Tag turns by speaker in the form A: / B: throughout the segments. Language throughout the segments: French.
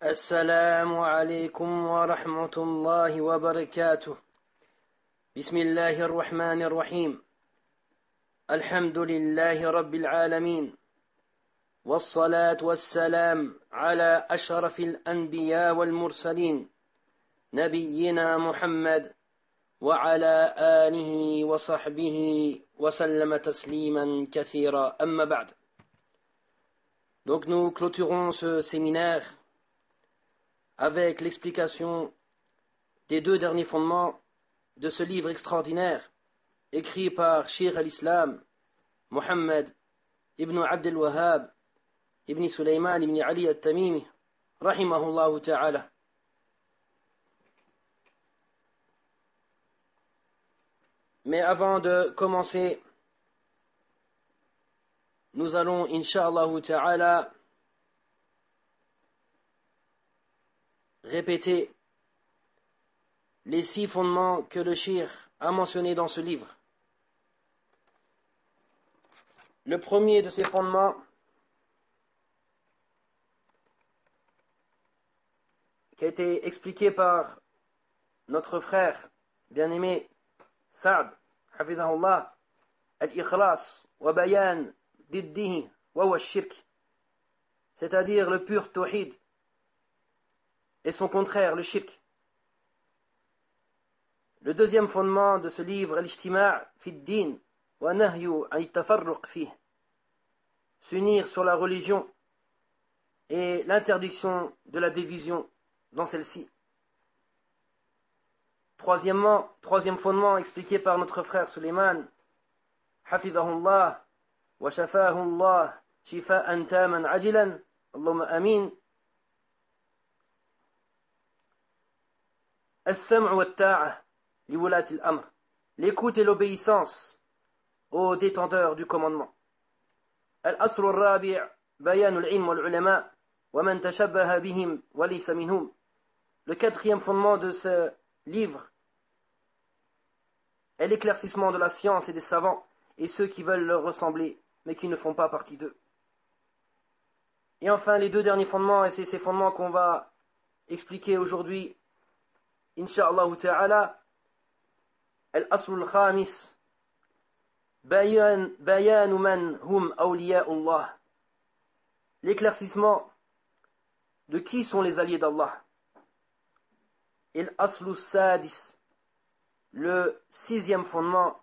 A: السلام عليكم ورحمة الله وبركاته. بسم الله الرحمن الرحيم. الحمد لله رب العالمين، والصلاة والسلام على أشرف الأنبياء والمرسلين، نبينا محمد وعلى آله وصحبه وسلم تسليما كثيرا. أما بعد. Donc nous clôturons ce séminaire avec l'explication des deux derniers fondements de ce livre extraordinaire écrit par Cheikh al-Islam Mohammed ibn Abd al-Wahhab ibn Sulaiman ibn Ali al-Tamimi rahimahullah ta'ala. Mais avant de commencer, nous allons incha'Allah ta'ala répéter les 6 fondements que le Cheikh a mentionnés dans ce livre. Le premier de ces fondements qui a été expliqué par notre frère bien-aimé Saad, hafidhahullah, al-ikhlas wa bayan diddihi wa huwa shirk, c'est-à-dire le pur tawhid et son contraire, le shirk. Le deuxième fondement de ce livre, al-ijtima' fi ad-din wa nahyu an at-tafarruq fihi, s'unir sur la religion et l'interdiction de la division dans celle-ci. Troisième fondement expliqué par notre frère Suleiman, hafidhahullah wa shafahullah shifa'an taman ajilan, Allahumma amin. As-sam'u wa at-ta'a li wulati al-amr, l'écoute et l'obéissance aux détenteurs du commandement. Al-aslu ar-rabi' bayan al-ilm wal-ulama wa man tashabbaha bihim wa laysa minhum. Le quatrième fondement de ce livre est l'éclaircissement de la science et des savants et ceux qui veulent leur ressembler mais qui ne font pas partie d'eux. Et enfin les deux derniers fondements, et c'est ces fondements qu'on va expliquer aujourd'hui incha'Allah ta'ala. Al-aslu al-khamis bayan man hum awliya'ullah, l'éclaircissement de qui sont les alliés d'Allah. Et l'aslu sadis, le 6e fondement,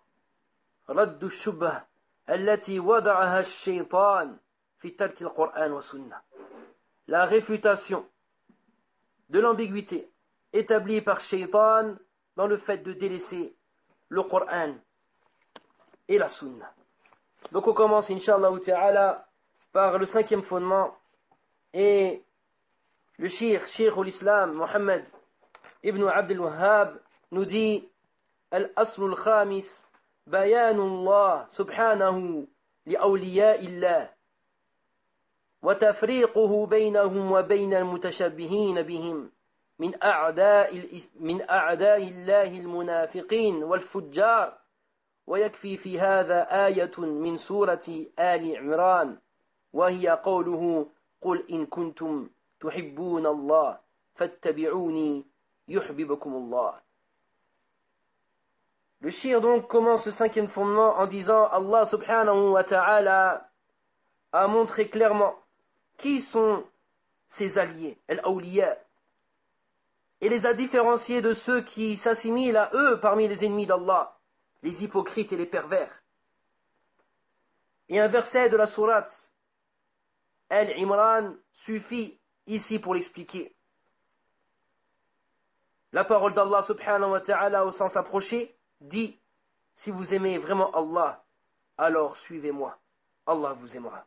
A: raddu shubha allati wada'aha ash-shaytan fi tarki al-Qur'an wa sunnah, la réfutation de l'ambiguïté établie par Shaytan dans le fait de délaisser le Coran et la Sunna. Donc on commence incha'Allah ta'ala par le 5e fondement, et le Cheikh al-Islam Mohammed ibn Abd al-Wahhab nous dit: Al-aslu al-khamis bayanullah subhanahu li awliya'illah wa tafriquhu baynahum wa bayna al-mutashabbihin bihim من أعداء الله المنافقين والفجار. ويكفي في هذا آية من سورة آل عمران وهي قوله قل إن كنتم تحبون الله فاتبعوني يحببكم الله. Le shir donc commence ce 5e fondement en disant: Allah subhanahu wa ta'ala a montré clairement qui sont ses alliés, al-awliya, et les a différenciés de ceux qui s'assimilent à eux parmi les ennemis d'Allah, les hypocrites et les pervers. Et un verset de la sourate Al-Imran suffit ici pour l'expliquer. La parole d'Allah subhanahu wa ta'ala au sens approché dit: si vous aimez vraiment Allah, alors suivez-moi, Allah vous aimera.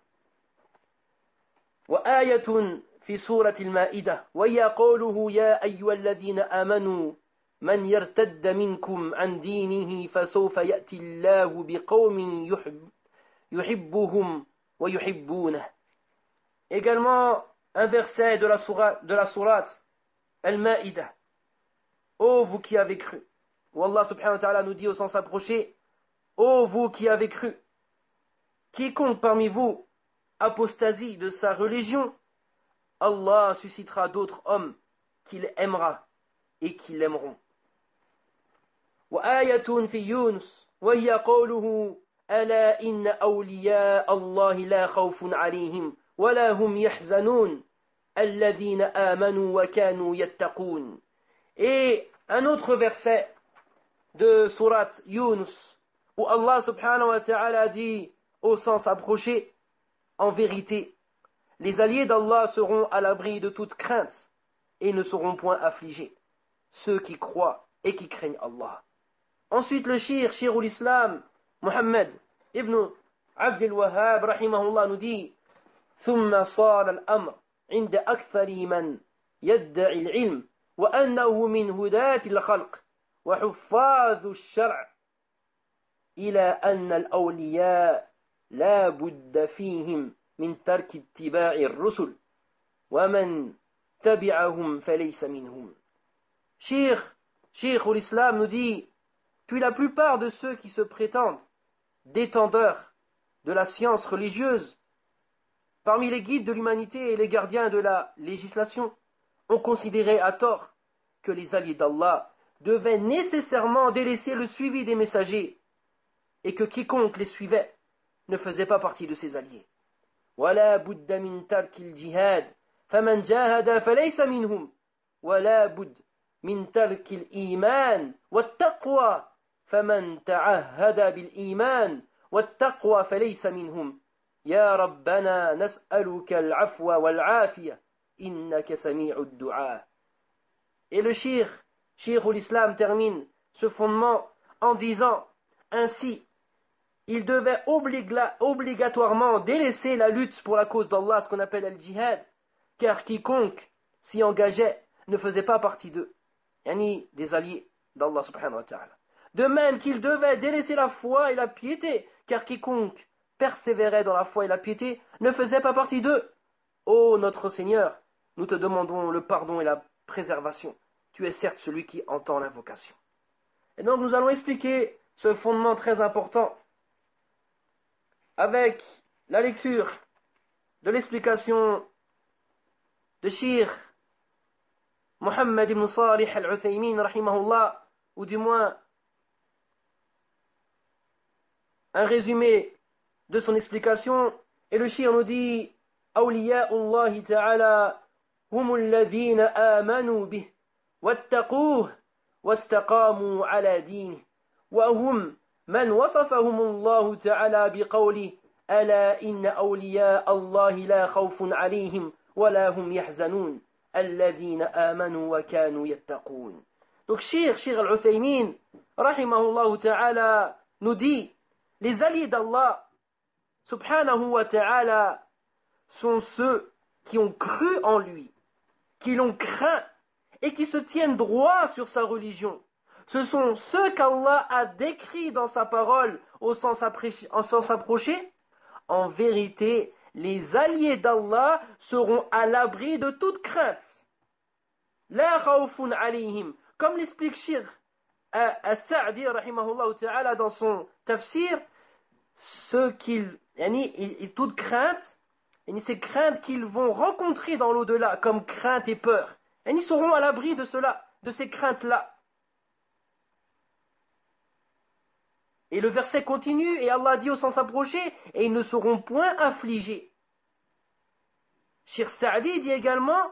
A: Wa ayatun في سورة المائدة وهي قوله يا أيها الذين آمنوا من يرتد منكم عن دينه فسوف يأتي الله بقوم يحبهم ويحبونه. Également un verset de la sourate Al-Ma'idah: ô vous qui avez cru, où Allah subhanahu wa ta'ala nous dit au sens approché: ô vous qui avez cru, quiconque parmi vous apostasie de sa religion, Allah suscitera d'autres hommes qu'il aimera et qui l'aimeront. وآية في يونس وهي قوله ألا إن أولياء الله لا خوف عليهم ولا هم يحزنون الذين آمنوا وكانوا يتقون. Et un autre verset de sourate Yunus où Allah subhanahu wa ta'ala dit au sens approché, en vérité, les alliés d'Allah seront à l'abri de toute crainte et ne seront point affligés, ceux qui croient et qui craignent Allah. Ensuite le Shir ul-Islam, Muhammad ibn Abd al-Wahhab rahimahullah nous dit ثم صار الأمر عند أكثر من يدعي العلم وأنه من هداة الخلق وحفاظ الشرع إلى أن الأولياء لا بد فيهم من ترك اتباع الرسل ومن تبعهم فليس منهم. Cheikh l'Islam nous dit, puis la plupart de ceux qui se prétendent détendeurs de la science religieuse, parmi les guides de l'humanité et les gardiens de la législation, ont considéré à tort que les alliés d'Allah devaient nécessairement délaisser le suivi des messagers et que quiconque les suivait ne faisait pas partie de ses alliés. ولا بد من ترك الجهاد فمن جاهد فليس منهم ولا بد من ترك الإيمان والتقوى فمن تعهد بالإيمان والتقوى فليس منهم يا ربنا نسألك العفو والعافية إنك سميع الدعاء. Et le Cheikh ul-Islam termine ce fondement en disant ainsi, il devait obligatoirement délaisser la lutte pour la cause d'Allah, ce qu'on appelle le djihad, car quiconque s'y engageait ne faisait pas partie d'eux, yani des alliés d'Allah subhanahu wa ta'ala. De même qu'il devait délaisser la foi et la piété, car quiconque persévérait dans la foi et la piété ne faisait pas partie d'eux. Ô notre Seigneur, nous te demandons le pardon et la préservation. Tu es certes celui qui entend l'invocation. Et donc nous allons expliquer ce fondement très important avec la lecture de l'explication de Cheikh Muhammad ibn Salih al-Uthaymin rahimahullah, ou du moins un résumé de son explication. Et le Cheikh nous dit Awliya'ullahi ta'ala hum alladhina amanu bih wattaquh wastaqamu ala dinih wa hum من وصفهم الله تعالى بقوله ألا إن أولياء الله لا خوف عليهم ولا هم يحزنون الذين آمنوا وكانوا يتقون. Donc Cheikh al-Uthaymin rahimahullah ta'ala nous dit, les alliés d'Allah subhanahu wa ta'ala sont ceux qui ont cru en lui, qui l'ont craint et qui se tiennent droit sur sa religion. Ce sont ceux qu'Allah a décrits dans sa parole au sens approché. En vérité, les alliés d'Allah seront à l'abri de toute crainte. La khawfun alayhim. Comme l'explique Cheikh As-Sa'di rahimahullah ta'ala dans son tafsir, toute crainte, ces craintes qu'ils vont rencontrer dans l'au-delà, comme crainte et peur, ils seront à l'abri de cela, de ces craintes-là. Et le verset continue, et Allah dit au sens approché, et ils ne seront point affligés. Cheikh Sa'di dit également,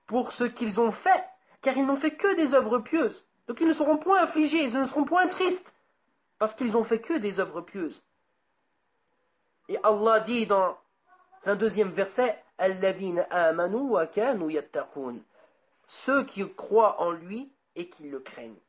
A: pour ce qu'ils ont fait, car ils n'ont fait que des œuvres pieuses. Donc ils ne seront point affligés, ils ne seront point tristes, parce qu'ils ont fait que des œuvres pieuses. Et Allah dit dans un deuxième verset, Alladhina amanu wa kanu yattaqun. Ceux qui croient en lui et qui le craignent.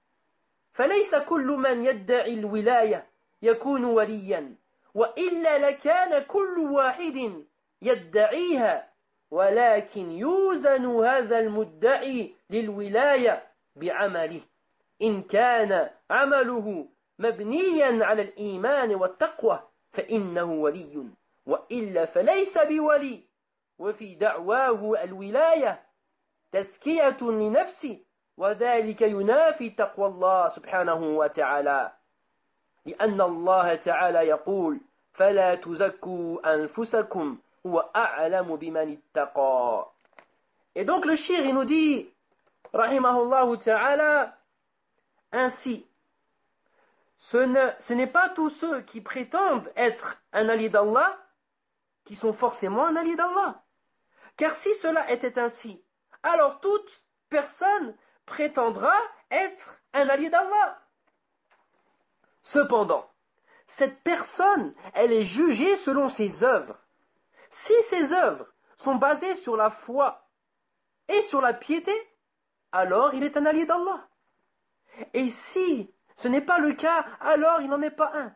A: فليس كل من يدعي الولاية يكون وليا وإلا لكان كل واحد يدعيها ولكن يوزن هذا المدعي للولاية بعمله إن كان عمله مبنيا على الإيمان والتقوى فإنه ولي وإلا فليس بولي وفي دعواه الولاية تزكية لنفسه وذلك ينافي تقوى الله سبحانه وتعالى لأن الله تعالى يقول فلا تزكوا أنفسكم هُوَ أَعْلَمُ بِمَنِ اتَّقَى. Et donc le shir, il nous dit, rahimahullah ta'ala, ainsi, ce n'est pas tous ceux qui prétendent être un allié d'Allah qui sont forcément un allié d'Allah. Car si cela était ainsi, alors toute personne prétendra être un allié d'Allah. Cependant, cette personne, elle est jugée selon ses œuvres. Si ses œuvres sont basées sur la foi et sur la piété, alors il est un allié d'Allah. Et si ce n'est pas le cas, alors il n'en est pas un.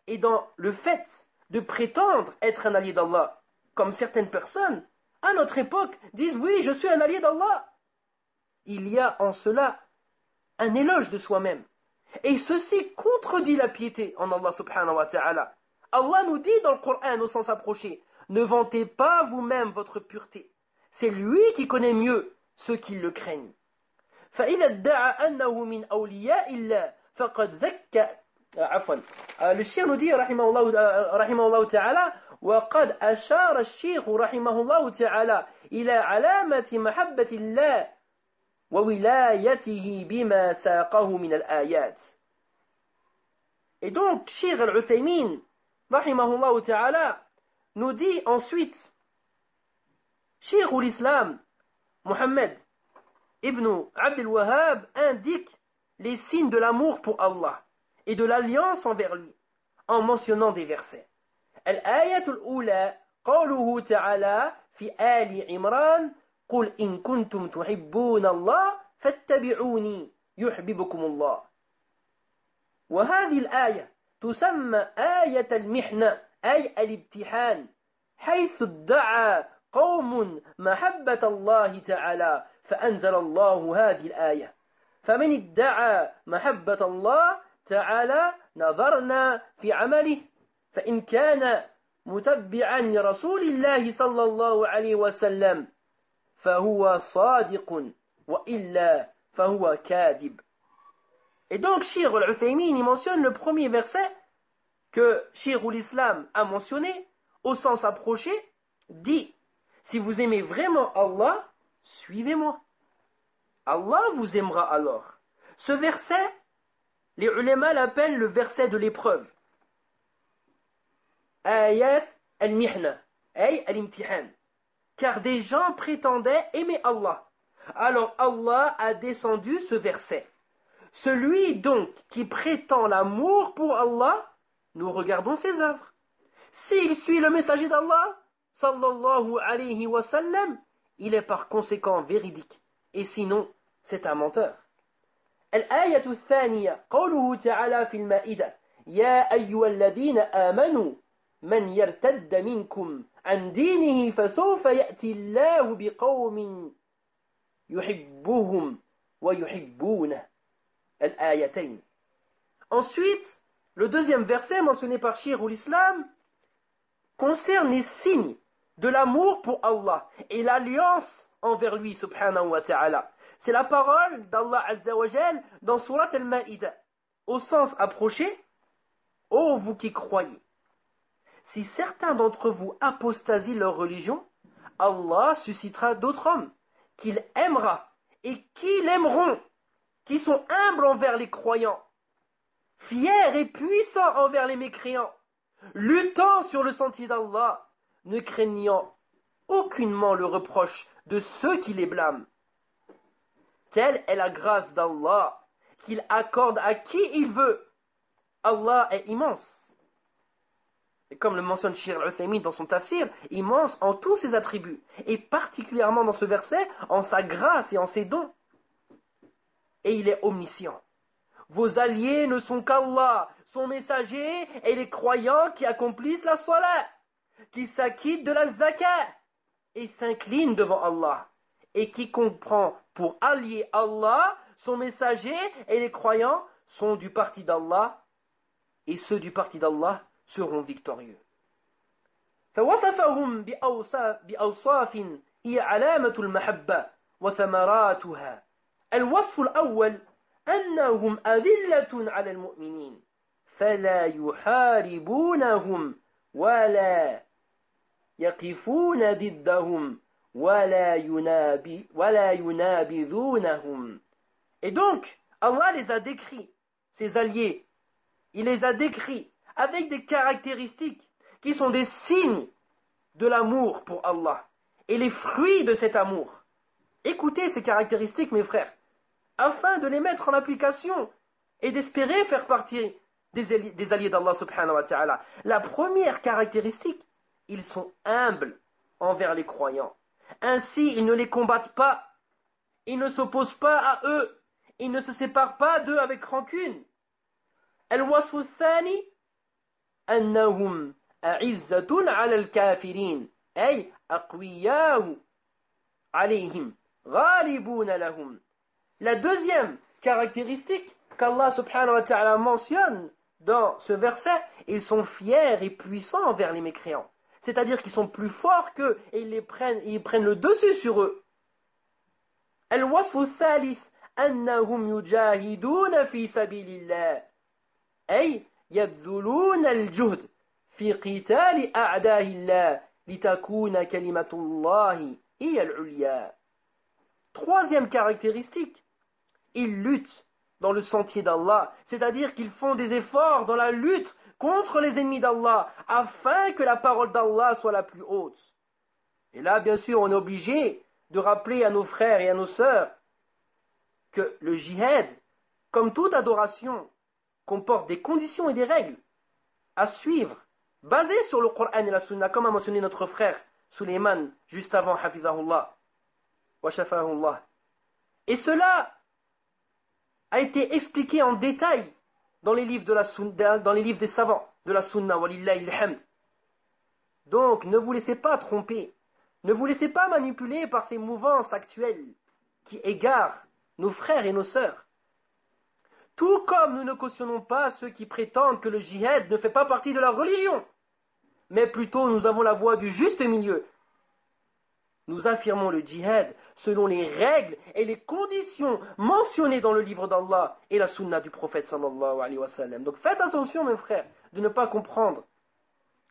A: Et dans le fait de prétendre être un allié d'Allah, comme certaines personnes, à notre époque, disent oui, je suis un allié d'Allah, il y a en cela un éloge de soi-même. Et ceci contredit la piété en Allah subhanahu wa ta'ala. Allah nous dit dans le Coran au sens approché, ne vantez pas vous-même votre pureté. C'est lui qui connaît mieux ceux qui le craignent. فإذا ادعى أنه من أولياء الله فقد زكى عفوا الشيخ ندي رحمه الله تعالى وقد أشار الشيخ رحمه الله تعالى إلى علامة محبة الله وولايته بما ساقه من الآيات. Et donc Cheikh Al-Uthaymin rahimahullah ta'ala nous dit ensuite, Cheikh l'Islam Muhammad Ibn Abd al-Wahhab indique les signes de l'amour pour Allah et de l'alliance envers lui en mentionnant des versets. Al-ayatul ula qawluhu ta'ala fi Ali Imran قل إن كنتم تحبون الله فاتبعوني يحببكم الله. وهذه الآية تسمى آية المحنة أي الامتحان حيث ادعى قوم محبة الله تعالى فأنزل الله هذه الآية فمن ادعى محبة الله تعالى نظرنا في عمله فإن كان متبعا لرسول الله صلى الله عليه وسلم فهو صادق وإلا فهو كاذب. Et donc Cheikh Al-Uthaymin il mentionne le premier verset que Cheikh l'Islam a mentionné au sens approché, dit si vous aimez vraiment Allah, suivez-moi. Allah vous aimera alors. Ce verset, les ulémas l'appellent le verset de l'épreuve. Ayat al-mihna, ay al-imtihan. Car des gens prétendaient aimer Allah. Alors Allah a descendu ce verset. Celui donc qui prétend l'amour pour Allah, nous regardons ses œuvres. S'il suit le messager d'Allah, sallallahu alayhi wa sallam, il est par conséquent véridique. Et sinon, c'est un menteur. الآية الثانية قوله تعالى في المائدة يا أيها الذين آمنوا من يرتد منكم عن دينه فسوف يأتي الله بقوم يحبهم ويحبونه الآيتين. Ensuite, le deuxième verset mentionné par Cheikh l'Islam concerne les signes de l'amour pour Allah et l'alliance envers lui subhanahu wa ta'ala. C'est la parole d'Allah Azza wa Jal dans Surat Al-Ma'idah, au sens approché, ô vous qui croyez. Si certains d'entre vous apostasient leur religion, Allah suscitera d'autres hommes qu'il aimera et qui l'aimeront, qui sont humbles envers les croyants, fiers et puissants envers les mécréants, luttant sur le sentier d'Allah, ne craignant aucunement le reproche de ceux qui les blâment. Telle est la grâce d'Allah qu'il accorde à qui il veut. Allah est immense. Et comme le mentionne Cheikh Al-Uthaymin dans son tafsir, immense en tous ses attributs, et particulièrement dans ce verset, en sa grâce et en ses dons. Et il est omniscient. Vos alliés ne sont qu'Allah, son messager et les croyants qui accomplissent la salat, qui s'acquittent de la zakat et s'inclinent devant Allah, et qui comprend pour allier Allah, son messager et les croyants sont du parti d'Allah, et ceux du parti d'Allah seront victorieux. فوصفهم بأوصاف هي علامة المحبة وثمراتها. الوصف الأول أنهم أذلة على المؤمنين فلا يحاربونهم ولا يقفون ضدهم ولا ينابذونهم. Et donc, Allah les a décrits, ses alliés, il les a décrits avec des caractéristiques qui sont des signes de l'amour pour Allah et les fruits de cet amour. Écoutez ces caractéristiques, mes frères, afin de les mettre en application et d'espérer faire partie des alliés d'Allah subhanahu wa ta'ala. La première caractéristique, ils sont humbles envers les croyants. Ainsi, ils ne les combattent pas, ils ne s'opposent pas à eux, ils ne se séparent pas d'eux avec rancune. الوصف الثاني أنهم أعزة على الكافرين أي أقوياء عليهم غالبون لهم. La deuxième caractéristique qu'Allah subhanahu wa ta'ala mentionne dans ce verset, ils sont fiers et puissants envers les mécréants. C'est-à-dire qu'ils sont plus forts qu'eux et ils prennent le dessus sur eux. الوصف الثالث أنهم يجاهدون في سبيل الله أي يبذلون الجهد في قتال أعداء الله لتكون كلمة الله هي العليا. Troisième caractéristique, ils luttent dans le sentier d'Allah, c'est-à-dire qu'ils font des efforts dans la lutte contre les ennemis d'Allah, afin que la parole d'Allah soit la plus haute. Et là, bien sûr, on est obligé de rappeler à nos frères et à nos sœurs que le jihad, comme toute adoration, comporte des conditions et des règles à suivre, basées sur le Coran et la Sunna, comme a mentionné notre frère Suleiman juste avant, hafizahullah wa shafahullah. Et cela a été expliqué en détail dans les livres des savants de la Sunna, walillahi alhamd. Donc, ne vous laissez pas tromper, ne vous laissez pas manipuler par ces mouvances actuelles qui égarent nos frères et nos sœurs. Tout comme nous ne cautionnons pas ceux qui prétendent que le jihad ne fait pas partie de la religion, mais plutôt nous avons la voie du juste milieu. Nous affirmons le djihad selon les règles et les conditions mentionnées dans le livre d'Allah et la sunna du prophète sallallahu alayhi wa sallam. Donc faites attention, mes frères, de ne pas comprendre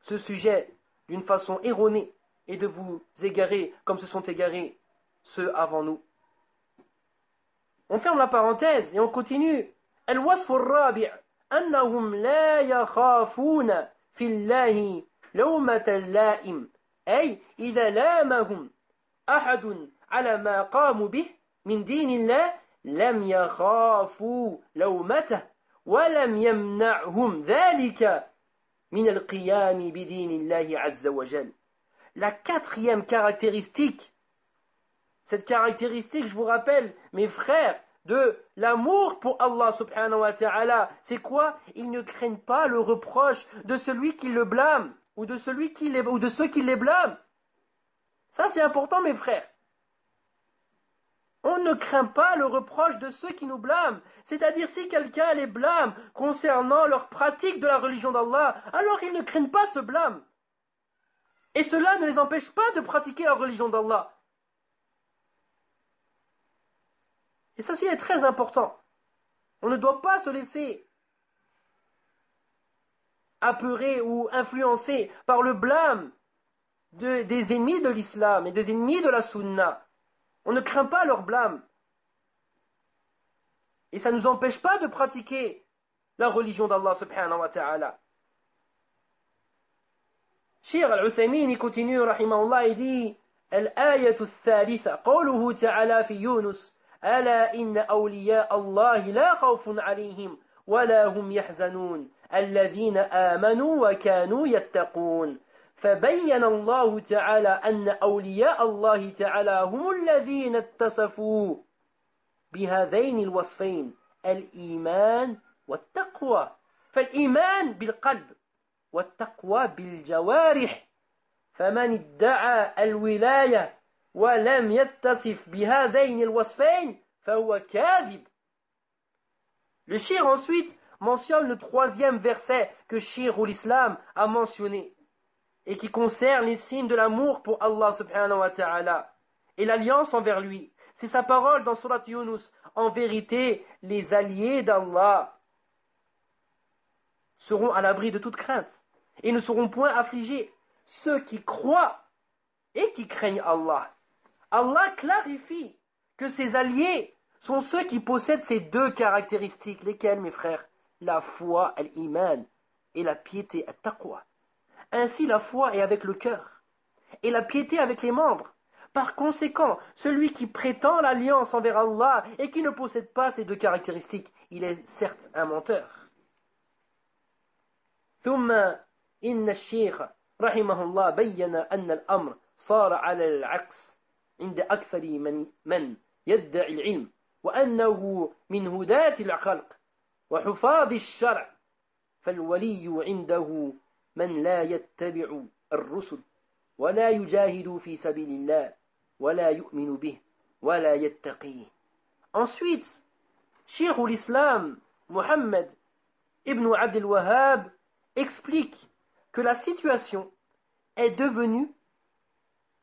A: ce sujet d'une façon erronée et de vous égarer comme se sont égarés ceux avant nous. On ferme la parenthèse et on continue. الوصف الرابع أنهم لا يخافون في الله لومة اللائم أي إذا لامهم أحد على ما قاموا به من دين الله لم يخافوا لومته ولم يمنعهم ذلك من القيام بدين الله عز وجل. La quatrième caractéristique, cette caractéristique, je vous rappelle, mes frères, de l'amour pour Allah subhanahu wa ta'ala, c'est quoi? Ils ne craignent pas le reproche de celui qui le blâme ou de ceux qui les blâment. Ça c'est important, mes frères. On ne craint pas le reproche de ceux qui nous blâment. C'est-à-dire si quelqu'un les blâme concernant leur pratique de la religion d'Allah, alors ils ne craignent pas ce blâme. Et cela ne les empêche pas de pratiquer la religion d'Allah. Et ceci est très important. On ne doit pas se laisser apeurer ou influencer par le blâme des ennemis de l'islam et des ennemis de la sunna. On ne craint pas leur blâme. Et ça ne nous empêche pas de pratiquer la religion d'Allah subhanahu wa ta'ala. Cheikh Al-Uthaymin continue rahimahullah et dit الآية الثالثة قوله تعالى في يونس ألا إن أولياء الله لا خوف عليهم ولا هم يحزنون الذين آمنوا وكانوا يتقون فبين الله تعالى أن أولياء الله تعالى هم الذين اتصفوا بهذين الوصفين الإيمان والتقوى فالإيمان بالقلب والتقوى بالجوارح فمن ادعى الولاية ولم يتصف بهذين الوصفين فهو كاذب. Le shir ensuite mentionne le troisième verset que Shirul Islam a mentionné et qui concerne les signes de l'amour pour Allah subhanahu wa ta'ala et l'alliance envers lui. C'est sa parole dans Surat Yunus. En vérité, les alliés d'Allah seront à l'abri de toute crainte et ne seront point affligés. Ceux qui croient et qui craignent Allah. Allah clarifie que ses alliés sont ceux qui possèdent ces deux caractéristiques, lesquelles, mes frères? La foi, l'iman, et la piété, at-taqwa. Ainsi, la foi est avec le cœur, et la piété avec les membres. Par conséquent, celui qui prétend l'alliance envers Allah et qui ne possède pas ces deux caractéristiques, il est certes un menteur. ثم إن الشيخ رحمه الله بين أن الأمر صار على العكس عند أكثر من يدعي العلم وأنه من هداة الخلق وحفاظ الشرع فالولي عنده من لا يتبع الرسل ولا يجاهد في سبيل الله ولا يؤمن به ولا يتقيه. Ensuite, Cheikh l'Islam Mohammed ibn Abd al-Wahhab explique que la situation est devenue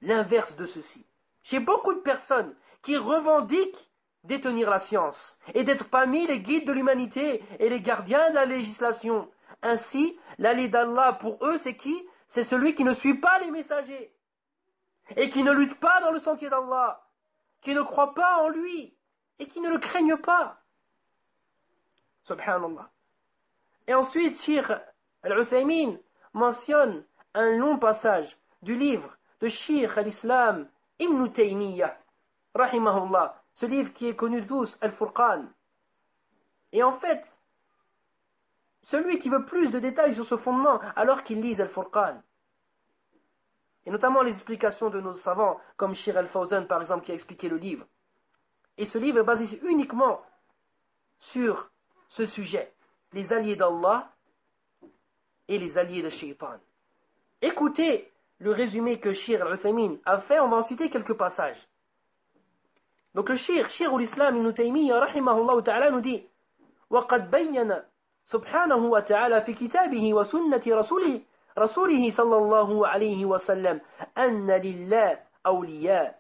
A: l'inverse de ceci. Chez beaucoup de personnes qui revendiquent détenir la science et d'être parmi les guides de l'humanité et les gardiens de la législation. Ainsi, l'allié d'Allah pour eux, c'est qui? C'est celui qui ne suit pas les messagers et qui ne lutte pas dans le sentier d'Allah, qui ne croit pas en lui et qui ne le craignent pas. Subhanallah. Et ensuite, Cheikh Al-Uthaymin mentionne un long passage du livre de Cheikh al-Islam Ibn Taymiyyah, rahimahullah, ce livre qui est connu de tous, Al-Furqan. Et en fait, celui qui veut plus de détails sur ce fondement, alors qu'il lise Al-Furqan, et notamment les explications de nos savants, comme Cheikh Al-Fawzan par exemple, qui a expliqué le livre. Et ce livre est basé uniquement sur ce sujet, les alliés d'Allah et les alliés de Shaitan. Écoutez le résumé que Cheikh Al-Uthaymin a fait, on va en citer quelques passages. Donc le Cheikh l'Islam Ibn Taymiyyah rahimahullah ta'ala nous dit وَقَدْ بَيَّنَ سبحانه وتعالى في كتابه وسنة رسوله صلى الله عليه وسلم أن لله أولياء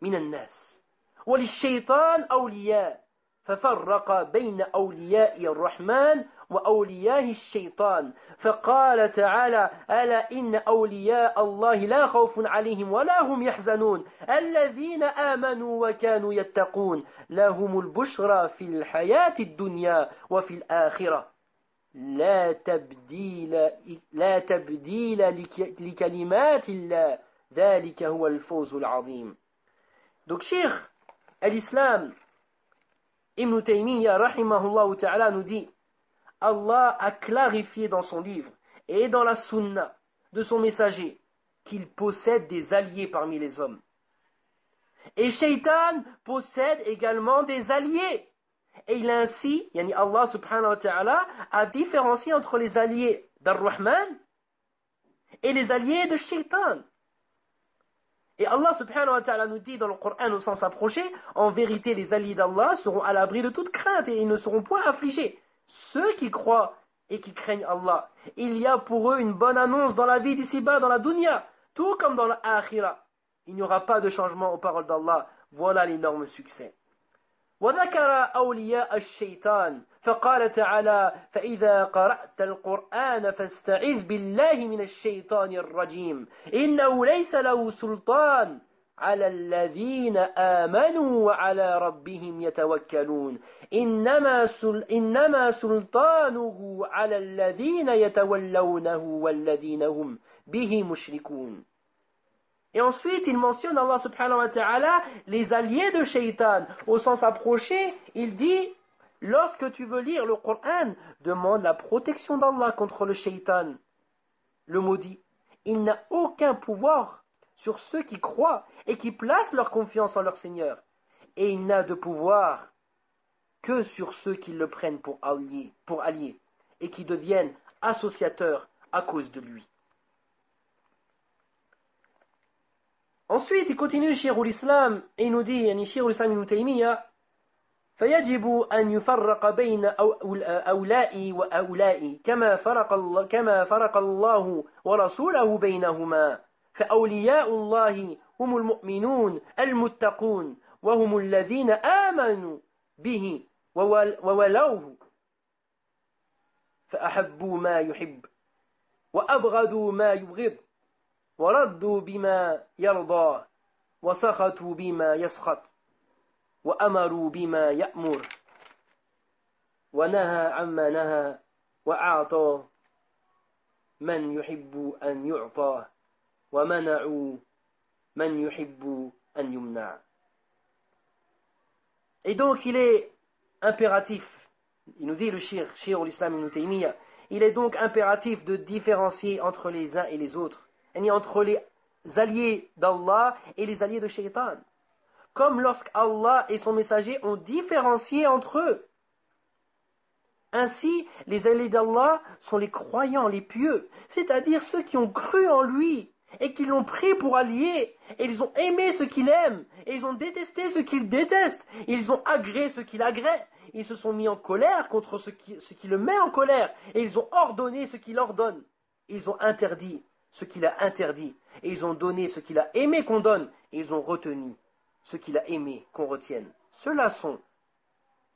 A: من الناس وللشيطان أولياء ففرق بين أولياء الرحمن وأولياء الشيطان فقال تعالى ألا إن أولياء الله لا خوف عليهم ولا هم يحزنون الذين آمنوا وكانوا يتقون لهم البشرى في الحياة الدنيا وفي الآخرة لا تبديل لكلمات الله ذلك هو الفوز العظيم. Donc Cheikh al-Islam Ibn Taymiyyah rahimahullah ta'ala nous dit Allah a clarifié dans son livre et dans la sunna de son messager qu'il possède des alliés parmi les hommes. Et Shaitan possède également des alliés. Et il a ainsi, yani Allah subhanahu wa ta'ala, a différencié entre les alliés d'Ar-Rahman et les alliés de Shaitan. Et Allah subhanahu wa ta'ala nous dit dans le Coran au sens approché, en vérité les alliés d'Allah seront à l'abri de toute crainte et ils ne seront point affligés. Ceux qui croient et qui craignent Allah, il y a pour eux une bonne annonce dans la vie d'ici-bas, dans la dunya, tout comme dans l'akhira. Il n'y aura pas de changement aux paroles d'Allah. Voilà l'énorme succès. وذكر أولياء الشيطان فقال تعالى فإذا قرأت القرآن فاستعذ بالله من الشيطان الرجيم إنه ليس له سلطان على الذين آمنوا وعلى ربهم يتوكلون إنما سلطانه على الذين يتولونه والذين هم به مشركون. Et ensuite, il mentionne Allah subhanahu wa ta'ala les alliés de Shaitan. Au sens approché, il dit, lorsque tu veux lire le Coran, demande la protection d'Allah contre le Shaitan, le maudit. Il n'a aucun pouvoir sur ceux qui croient et qui placent leur confiance en leur Seigneur. Et il n'a de pouvoir que sur ceux qui le prennent pour alliés et qui deviennent associateurs à cause de lui. Ensuite, il continue Cheikh l'Islam et il nous dit, yani Cheikh l'Islam Ibn Taymiyyah, فيجب أن يفرق بين أولئي وأولئي كما فرق الله ورسوله بينهما فأولياء الله هم المؤمنون المتقون وهم الذين آمنوا به وولوه فأحبوا ما يحب وأبغضوا ما يبغض وردوا بما يرضى وسخطوا بما يسخط وأمروا بما يأمر ونهى عما نهى وأعطى من يحب أن يعطى ومنعوا من يحب أن يمنع. Et donc il est impératif, il nous dit le Cheikh al-Islam Ibn Taymiyyah, il est donc impératif de différencier entre les uns et les autres, et entre les alliés d'Allah et les alliés de Shaitan. Comme lorsqu'Allah et son messager ont différencié entre eux. Ainsi, les alliés d'Allah sont les croyants, les pieux, c'est-à-dire ceux qui ont cru en lui et qui l'ont pris pour allié, et ils ont aimé ce qu'il aime, et ils ont détesté ce qu'il déteste, et ils ont agré ce qu'il agrée, ils se sont mis en colère contre ce qui le met en colère, et ils ont ordonné ce qu'il ordonne, ils ont interdit ce qu'il a interdit, et ils ont donné ce qu'il a aimé qu'on donne, et ils ont retenu ce qu'il a aimé qu'on retienne. Ceux-là sont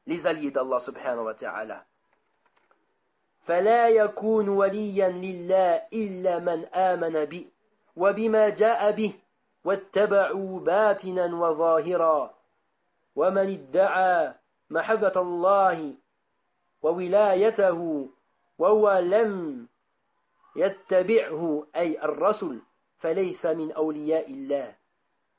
A: les alliés d'Allah subhanahu wa ta'ala. فلا يكون وليا لله إلا من آمن به وبما جاء به واتبعوا باطنا وظاهرا ومن ادعى محبة الله وولايته وهو لم يتبعه أي الرسل فليس من أولياء الله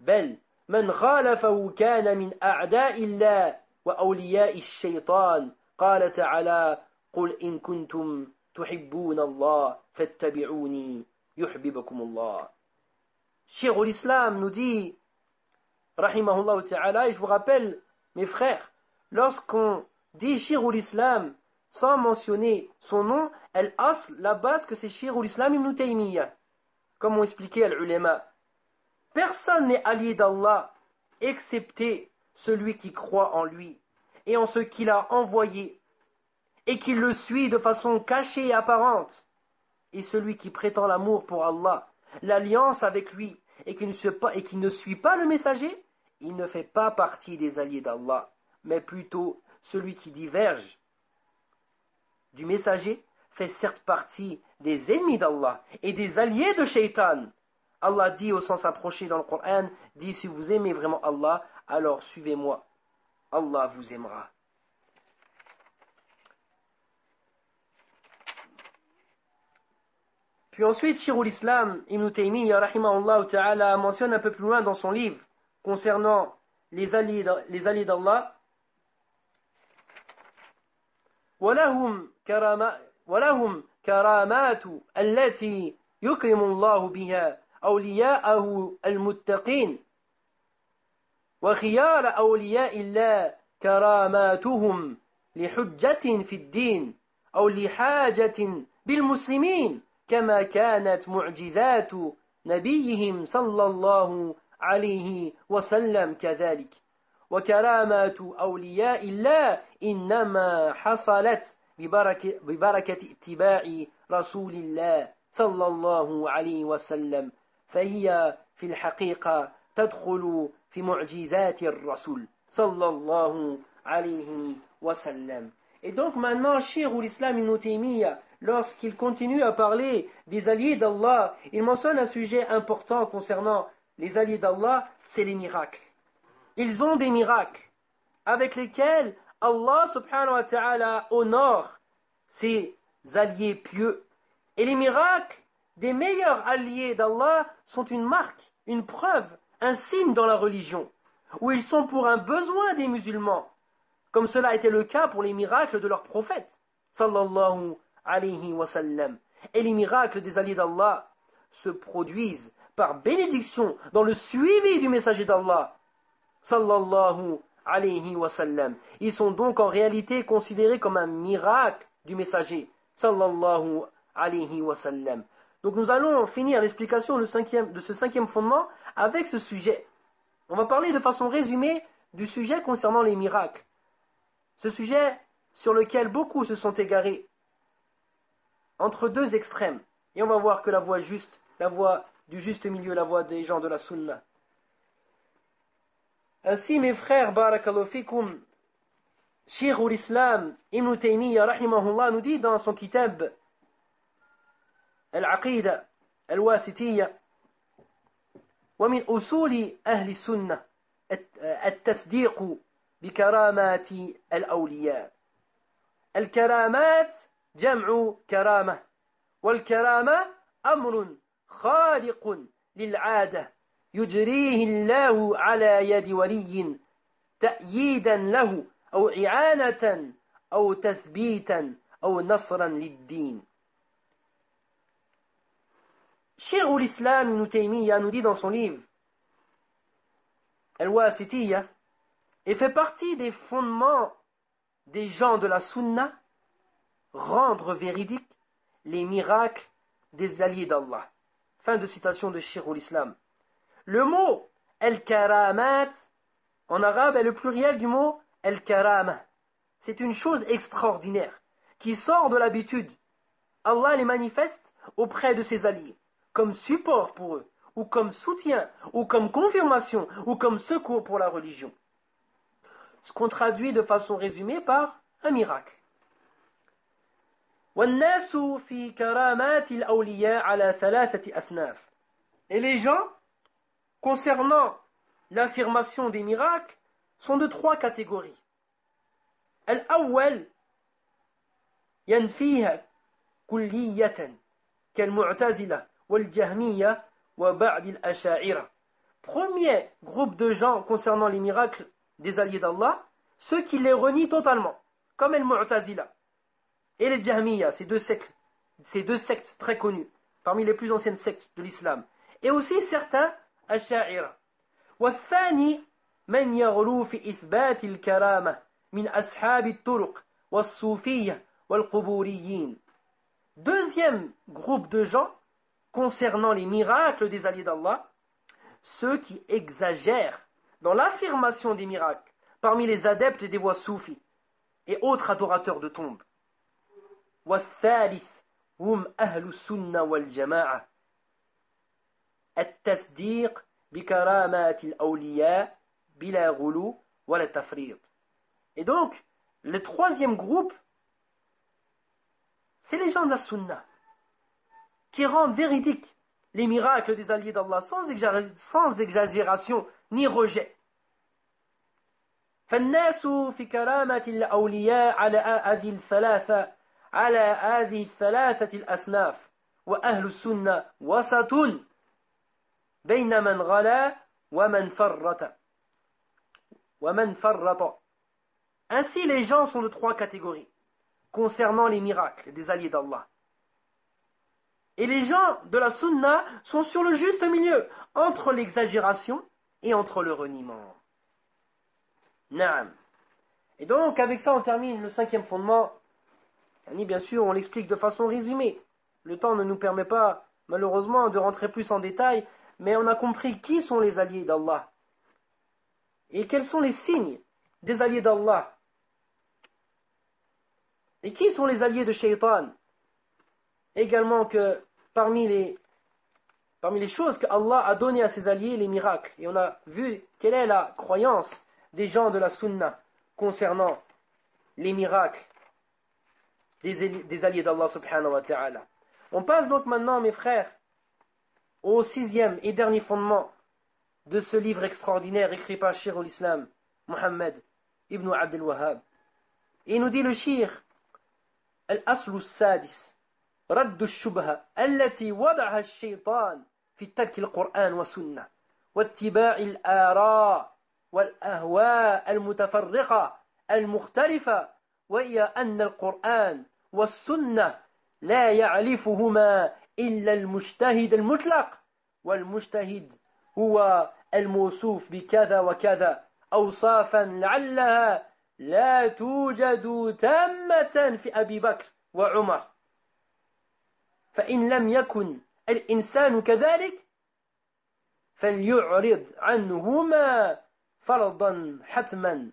A: بل من خالفه كان من أعداء الله وأولياء الشيطان قال تعالى قل إن كنتم تحبون الله فاتبعوني يحببكم الله. Cheikh l'Islam nous dit, rahimahullah ta'ala, et je vous rappelle, mes frères, lorsqu'on dit Cheikh l'Islam sans mentionner son nom, al-asl, la base que c'est Cheikh l'Islam Ibn Taymiyyah, comme ont expliqué al-ulama. Personne n'est allié d'Allah excepté celui qui croit en lui et en ce qu'il a envoyé et qui le suit de façon cachée et apparente, et celui qui prétend l'amour pour Allah, l'alliance avec lui, et qui ne suit pas le messager, il ne fait pas partie des alliés d'Allah, mais plutôt celui qui diverge du messager fait certes partie des ennemis d'Allah et des alliés de Shaitan. Allah dit au sens approché dans le Coran, dit si vous aimez vraiment Allah, alors suivez-moi, Allah vous aimera. Puis ensuite, Cheikh l'Islam Ibn Taymiyyah rahimahullah ta'ala mentionne un peu plus loin dans son livre concernant les alliés d'Allah ولهم كرامات التي يكرم الله بها أولياءه المتقين وخيار أولياء الله كراماتهم لحجة في الدين أو لحاجة بالمسلمين كما كانت معجزات نبيهم صلى الله عليه وسلم كذلك وكرامات أولياء الله إنما حصلت ببركة اتباع رسول الله صلى الله عليه وسلم فهي في الحقيقة تدخل في معجزات الرسول صلى الله عليه وسلم. Et donc maintenant, Cheikh l'Islam Ibn Taymiyyah, lorsqu'il continue à parler des alliés d'Allah, il mentionne un sujet important concernant les alliés d'Allah, c'est les miracles. Ils ont des miracles avec lesquels Allah subhanahu wa ta'ala honore ses alliés pieux. Et les miracles des meilleurs alliés d'Allah sont une marque, une preuve, un signe dans la religion, où ils sont pour un besoin des musulmans, comme cela était le cas pour les miracles de leur prophète, sallallahu alayhi wa sallam. Et les miracles des alliés d'Allah se produisent par bénédiction dans le suivi du messager d'Allah, sallallahu alayhi wa sallam. Ils sont donc en réalité considérés comme un miracle du messager, sallallahu alayhi wa sallam. Donc nous allons finir l'explication de ce cinquième fondement avec ce sujet. On va parler de façon résumée du sujet concernant les miracles. Ce sujet sur lequel beaucoup se sont égarés entre deux extrêmes. Et on va voir que la voie juste, la voie du juste milieu, la voie des gens de la sunna. Ainsi, mes frères, barakallahu fikum, Cheikh l'Islam Ibn Taymiyyah rahimahullah nous dit dans son kitab Al-Aqida Al-Wasitiyya ومن أصول أهل السنة التصديق بكرامات الأولياء. الكرامات جمع كرامة، والكرامة أمر خارق للعادة يجريه الله على يد ولي تأييدا له أو إعانة أو تثبيتا أو نصرا للدين. Cheikh l'Islam Ibn Taymiyyah nous dit dans son livre Al-Wasitiyya, et fait partie des fondements des gens de la Sunna, rendre véridiques les miracles des alliés d'Allah. Fin de citation de Cheikh l'Islam. Le mot Al-Karamat en arabe est le pluriel du mot Al-Karama. C'est une chose extraordinaire qui sort de l'habitude. Allah les manifeste auprès de ses alliés, comme support pour eux, ou comme soutien, ou comme confirmation, ou comme secours pour la religion. Ce qu'on traduit de façon résumée par un miracle. وَالنَّاسُ فِي كَرَامَاتِ الْأَوْلِيَاءِ عَلَى ثَلَاثَةِ أَصْنَافٍ. Et les gens, concernant l'affirmation des miracles, sont de trois catégories. الأول ينفيها كلية كالمعتزلة والجهمية وبعض الأشاعرة. Premier groupe de gens concernant les miracles des alliés d'Allah, ceux qui les renient totalement, comme les Mu'tazila et les Jahmiya, ces deux sectes très connues, parmi les plus anciennes sectes de l'islam, et aussi certains Asha'ira. والثاني من يغلو في إثبات الكرامة من أصحاب الطرق والصوفية والقبوريين. Deuxième groupe de gens concernant les miracles des alliés d'Allah, ceux qui exagèrent dans l'affirmation des miracles parmi les adeptes des voies soufis et autres adorateurs de tombes. والثالث هم أهل السنة والجماعة التصديق بكرامات الأولياء بلا غلو ولا تفريط. Et donc, le troisième groupe, c'est les gens de la sunna, qui rendent véridiques les miracles des alliés d'Allah sans exagération ni rejet. فالناس في كرامة الأولياء على هذه الثلاثة الأصناف، وأهل السنة وسط بين من غلا ومن فرط. Ainsi, les gens sont de trois catégories concernant les miracles des alliés d'Allah. Et les gens de la sunna sont sur le juste milieu entre l'exagération et entre le reniement. Naam. Et donc, avec ça, on termine le cinquième fondement. Bien sûr, on l'explique de façon résumée. Le temps ne nous permet pas, malheureusement, de rentrer plus en détail, mais on a compris qui sont les alliés d'Allah et quels sont les signes des alliés d'Allah et qui sont les alliés de Shaitan. Également que parmi les choses que Allah a données à ses alliés, les miracles. Et on a vu quelle est la croyance des gens de la sunna concernant les miracles des alliés d'Allah subhanahu wa ta'ala. On passe donc maintenant, mes frères, au sixième et dernier fondement de ce livre extraordinaire écrit par Cheikh l'Islam, Muhammad ibn Abdul Wahhab. Et il nous dit le Cheikh, Al-Aslu Sadis, رد الشبهة التي وضعها الشيطان في ترك القرآن والسنة واتباع الآراء والأهواء المتفرقة المختلفة، وهي أن القرآن والسنة لا يعرفهما إلا المجتهد المطلق، والمجتهد هو الموصوف بكذا وكذا أوصافا لعلها لا توجد تامة في أبي بكر وعمر، فإن لم يكن الإنسان كذلك فليعرض عنهما فرضا حتما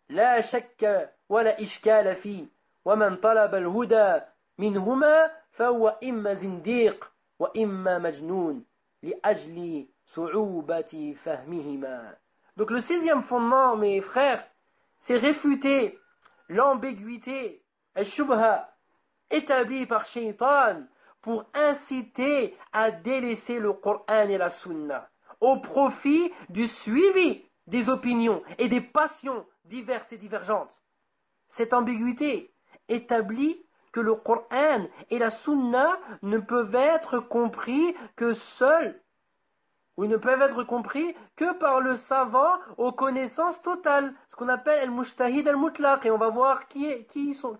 A: لا شك ولا إشكال فيه، ومن طلب الهدى منهما فهو إما زنديق وإما مجنون لأجل صعوبة فهمهما. Donc le sixième fondement, mes frères, c'est réfuter l'ambiguïté, al-shubha, établie par Shaitan pour inciter à délaisser le Coran et la Sunna, au profit du suivi des opinions et des passions diverses et divergentes. Cette ambiguïté établit que le Coran et la Sunna ne peuvent être compris que seuls, ou ils ne peuvent être compris que par le savant aux connaissances totales, ce qu'on appelle al-mujtahid al-mutlaq, et on va voir qui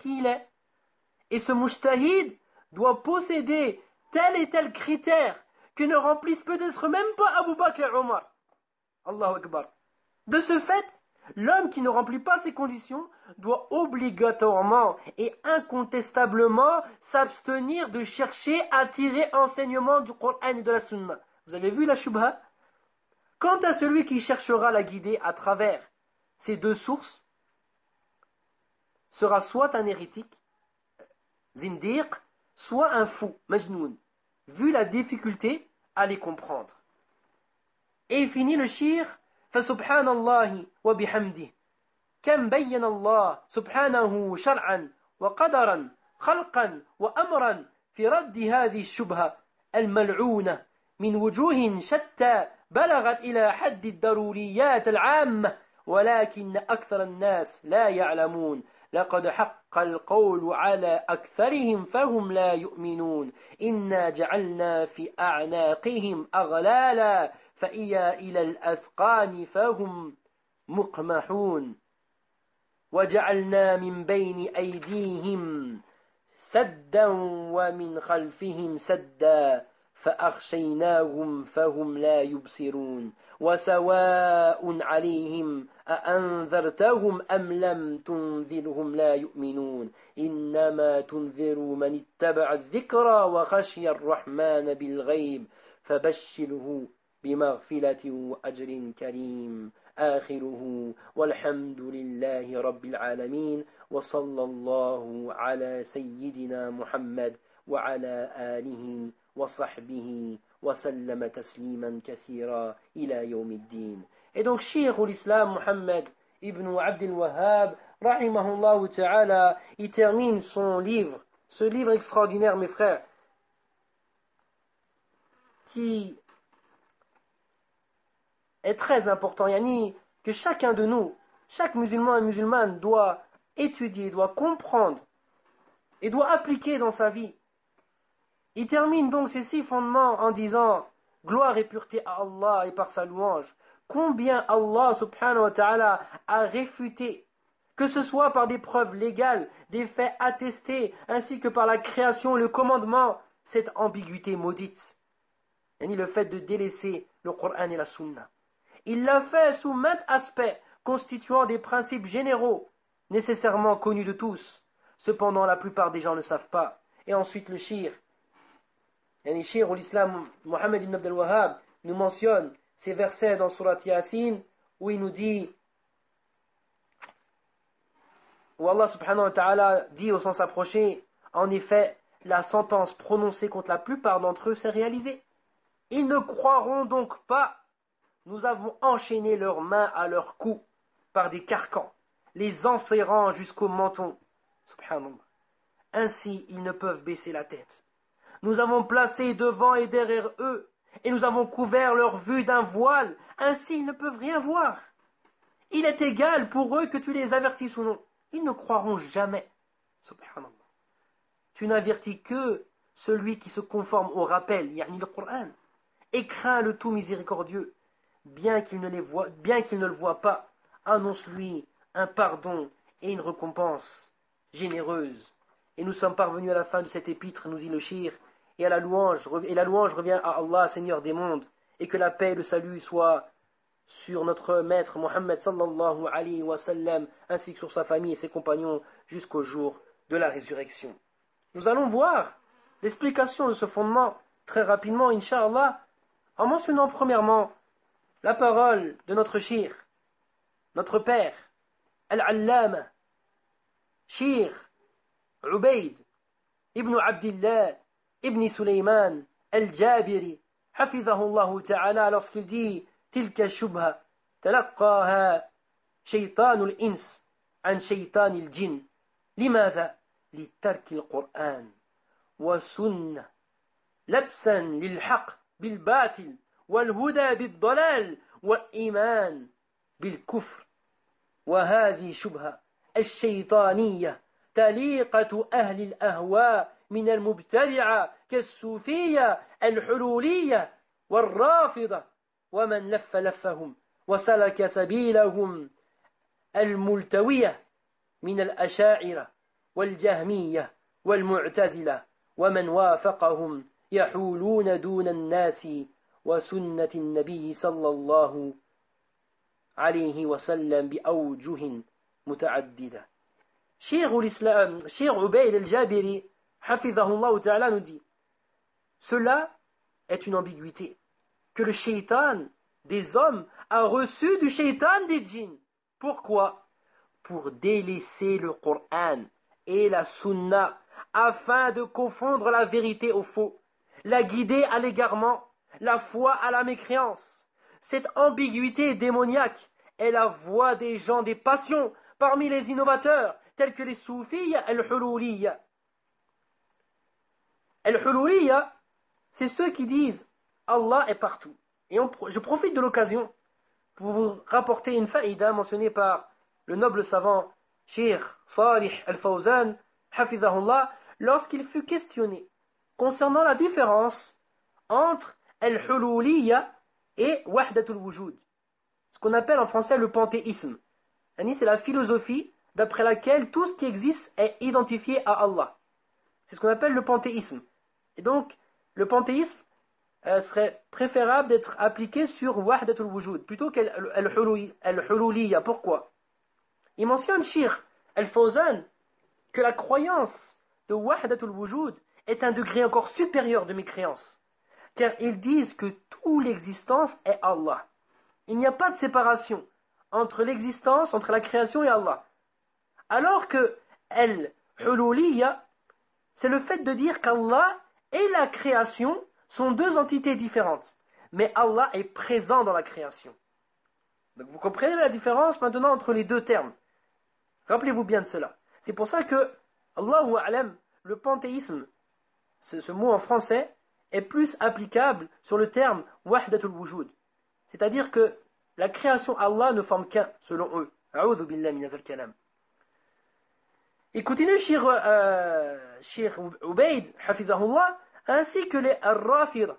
A: il est. Et ce mujtahid doit posséder tel et tel critère que ne remplissent peut-être même pas Abu Bakr et Omar. Allahu Akbar. De ce fait, l'homme qui ne remplit pas ces conditions doit obligatoirement et incontestablement s'abstenir de chercher à tirer enseignement du Coran et de la Sunna. Vous avez vu la shubha? Quant à celui qui cherchera à la guider à travers ces deux sources, sera soit un hérétique, zindiq, soit un fou, majnoun, vu la difficulté à les comprendre. Et il finit le shir, فسبحان الله وبحمده كم بين الله سبحانه شرعا وقدرا خلقا وأمرا في رد هذه الشبهة الملعونة من وجوه شتى بلغت إلى حد الضروريات العامة ولكن أكثر الناس لا يعلمون لقد حق القول على أكثرهم فهم لا يؤمنون إنا جعلنا في أعناقهم أغلالا فإيا إلى الأثقان فهم مقمحون وجعلنا من بين أيديهم سدا ومن خلفهم سدا فأغشيناهم فهم لا يبصرون وسواء عليهم أأنذرتهم أم لم تنذرهم لا يؤمنون إنما تنذر من اتبع الذكرى وخشي الرحمن بالغيب فبشره بمغفرة وأجر كريم آخره والحمد لله رب العالمين وصلى الله على سيدنا محمد وعلى آله وصحبه وسلم تسليما كثيرا إلى يوم الدين. Et donc Cheikh l'Islam Muhammad ibn Abdul Wahhab rahimahullah ta'ala, il termine son livre, ce livre extraordinaire mes frères, qui est très important, yani que chacun de nous, chaque musulman et musulmane doit étudier, doit comprendre et doit appliquer dans sa vie. Il termine donc ces 6 fondements en disant gloire et pureté à Allah et par sa louange. Combien Allah subhanahu wa ta'ala a réfuté, que ce soit par des preuves légales, des faits attestés, ainsi que par la création et le commandement, cette ambiguïté maudite. Yani le fait de délaisser le Coran et la Sunna. Il l'a fait sous maintes aspects, constituant des principes généraux, nécessairement connus de tous. Cependant, la plupart des gens ne savent pas. Et ensuite, le shir. Yani shir ou l'islam, Muhammad ibn Abdul Wahhab nous mentionne ces versets dans Surat Yasin, où il nous dit, où Allah subhanahu wa ta'ala dit au sens approché, en effet, la sentence prononcée contre la plupart d'entre eux s'est réalisée. Ils ne croiront donc pas. Nous avons enchaîné leurs mains à leurs cou par des carcans, les enserrant jusqu'au menton. Subhanallah. Ainsi, ils ne peuvent baisser la tête. Nous avons placé devant et derrière eux, et nous avons couvert leur vue d'un voile. Ainsi, ils ne peuvent rien voir. Il est égal pour eux que tu les avertisses ou non. Ils ne croiront jamais. Subhanallah. Tu n'avertis que celui qui se conforme au rappel, yani le Coran, et craint le tout miséricordieux. Bien qu'il ne le voie pas, annonce-lui un pardon et une récompense généreuse. Et nous sommes parvenus à la fin de cet épître, nous dit le shir, et la louange revient à Allah, Seigneur des mondes, et que la paix et le salut soient sur notre maître Mohammed sallallahu alayhi wa sallam, ainsi que sur sa famille et ses compagnons jusqu'au jour de la résurrection. Nous allons voir l'explication de ce fondement très rapidement, Inch'Allah, en mentionnant premièrement la parole de notre shir, notre père, Al-Allama, Shir Ubayd ibn Abdillah ibn Sulaiman Al-Jabiri, hafidhahullah ta'ala, lorsqu'il dit تلك الشبهة تلقاها شيطان الإنس عن شيطان الجن. لماذا؟ لترك القرآن والسنة لبسا للحق بالباطل والهدى بالضلال والإيمان بالكفر. وهذه شبهة الشيطانية طريقة أهل الأهواء من المبتدعة كالصوفية الحلولية والرافضة ومن لف لفهم وسلك سبيلهم الملتوية من الأشاعرة والجهمية والمعتزلة ومن وافقهم يحولون دون الناس وسنة النبي صلى الله عليه وسلم بأوجه متعددة. Cheikh Ubayd al-Jabiri, hafidhahullah ta'ala, nous dit: cela est une ambiguïté que le shaitan des hommes a reçu du shaitan des djinns. Pourquoi? Pour délaisser le Coran et la Sunna afin de confondre la vérité au faux, la guider à l'égarement, la foi à la mécréance. Cette ambiguïté démoniaque est la voix des gens des passions parmi les innovateurs tels que les soufis al-hululiyya. Al-hululiyya, c'est ceux qui disent Allah est partout. Et je profite de l'occasion pour vous rapporter une faïda mentionnée par le noble savant Cheikh Salih al-Fawzan, hafidhahullah, lorsqu'il fut questionné concernant la différence entre al-hululiyya et wahdatul wujud, ce qu'on appelle en français le panthéisme. C'est la philosophie d'après laquelle tout ce qui existe est identifié à Allah. C'est ce qu'on appelle le panthéisme. Et donc, le panthéisme serait préférable d'être appliqué sur wahdatul wujud plutôt qu'al-hululiyya. Pourquoi? Il mentionne Cheikh al-Fawzan que la croyance de wahdatul wujud est un degré encore supérieur de mécréance, car ils disent que toute l'existence est Allah. Il n'y a pas de séparation entre l'existence, entre la création et Allah. Alors que al-hululiyya, c'est le fait de dire qu'Allah et la création sont deux entités différentes, mais Allah est présent dans la création. Donc vous comprenez la différence maintenant entre les deux termes. Rappelez-vous bien de cela. C'est pour ça que, Allahu a'lam, le panthéisme, ce mot en français, est plus applicable sur le terme wahdatul wujud. C'est-à-dire que la création Allah ne forme qu'un, selon eux. A'udhu billahi min hadha kalam. Et continue Cheikh Ubayd, hafidhahullah, ainsi que les Ar-Rafida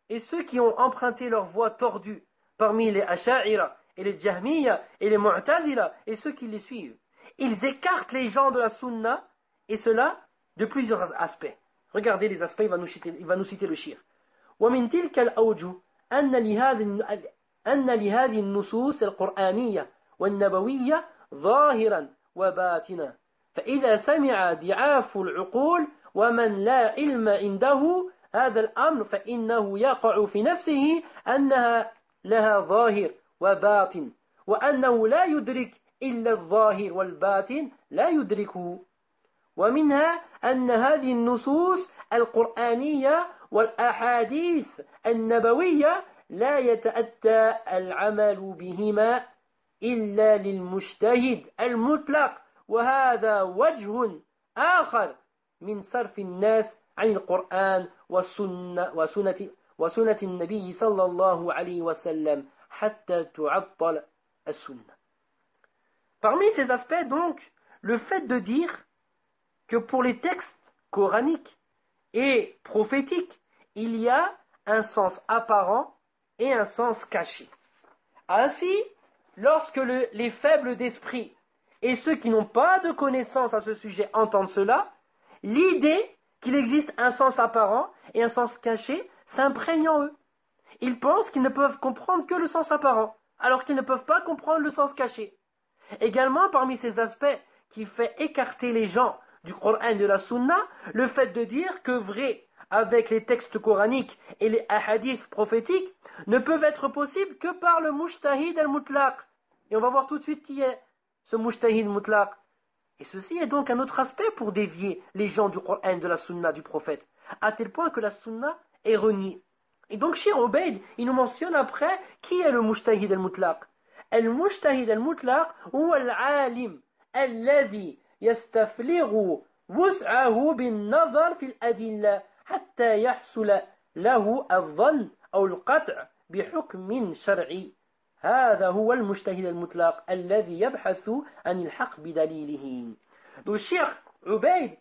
A: et ceux qui ont emprunté leur voie tordue parmi les Asha'ira et les Jahmiya et les Mu'tazila et ceux qui les suivent. Ils écartent les gens de la Sunna, et cela de plusieurs aspects. Regardez les aspects, il va nous citer le shir. ومن تلك الأوجه أن لهذه النصوص القرآنية والنبوية ظاهرا وباطنا، فإذا سمع ضعاف العقول ومن لا علم عنده هذا الأمر فإنه يقع في نفسه أنها لها ظاهر وباطن، وأنه لا يدرك إلا الظاهر والباطن لا يدركه. ومنها أن هذه النصوص القرآنية والأحاديث النبوية لا يتأتى العمل بهما إلا للمجتهد المطلق، وهذا وجه آخر من صرف الناس عن القرآن وسنة النبي صلى الله عليه وسلم حتى تعطل السنة. Parmi ces aspects donc, le fait de dire que pour les textes coraniques et prophétiques, il y a un sens apparent et un sens caché. Ainsi, lorsque les faibles d'esprit et ceux qui n'ont pas de connaissance à ce sujet entendent cela, l'idée qu'il existe un sens apparent et un sens caché s'imprègne en eux. Ils pensent qu'ils ne peuvent comprendre que le sens apparent, alors qu'ils ne peuvent pas comprendre le sens caché. Également, parmi ces aspects qui fait écarter les gens du Coran et de la Sunna, le fait de dire que vrai avec les textes coraniques et les hadiths prophétiques ne peuvent être possibles que par le mujtahid al-mutlaq. Et on va voir tout de suite qui est ce mujtahid mutlaq. Et ceci est donc un autre aspect pour dévier les gens du Coran et de la Sunna du prophète, à tel point que la Sunna est reniée. Et donc Cheikh Ubayd, il nous mentionne après qui est le mujtahid al-mutlaq. المجتهد المطلق هو العالم الذي يستفرغ وسعه بالنظر في الأدلة حتى يحصل له الظن أو القطع بحكم شرعي هذا هو المجتهد المطلق الذي يبحث عن الحق بدليله. Donc Cheikh Ubaid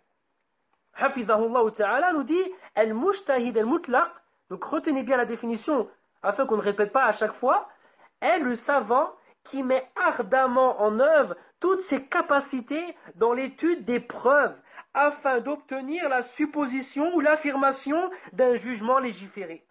A: Hafidhahullah Ta'ala nous dit Al-Mujtahid al-Mutlaq, donc retenez bien la définition afin qu'on ne répète pas à chaque fois, est le savant qui met ardemment en œuvre toutes ses capacités dans l'étude des preuves afin d'obtenir la supposition ou l'affirmation d'un jugement légiféré.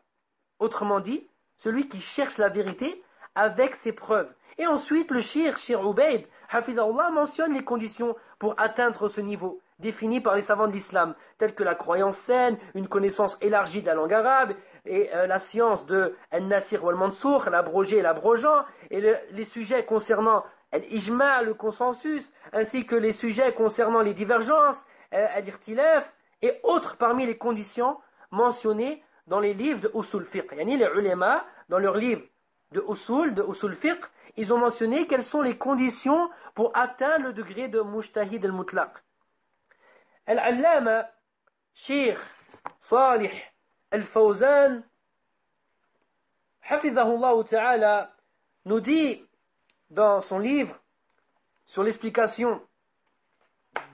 A: Autrement dit, celui qui cherche la vérité avec ses preuves. Et ensuite, le Cheikh Ubaid Hafidhahullah mentionne les conditions pour atteindre ce niveau, définies par les savants de l'islam, telles que la croyance saine, une connaissance élargie de la langue arabe, et la science de Al-Nasir ou Al-Mansour, l'abrogé et l'abrogeant, et les sujets concernant Al-Ijma', le consensus, ainsi que les sujets concernant les divergences, Al-Irtilaf, et autres parmi les conditions mentionnées dans les livres de Usul Fiqh. Yani les ulama, dans leurs livres de Usul Fiqh, ils ont mentionné quelles sont les conditions pour atteindre le degré de Mujtahid al-Mutlaq. Al-Allama, Cheikh Salih al-Fawzan, Hafidhahullah Ta'ala, nous dit dans son livre sur l'explication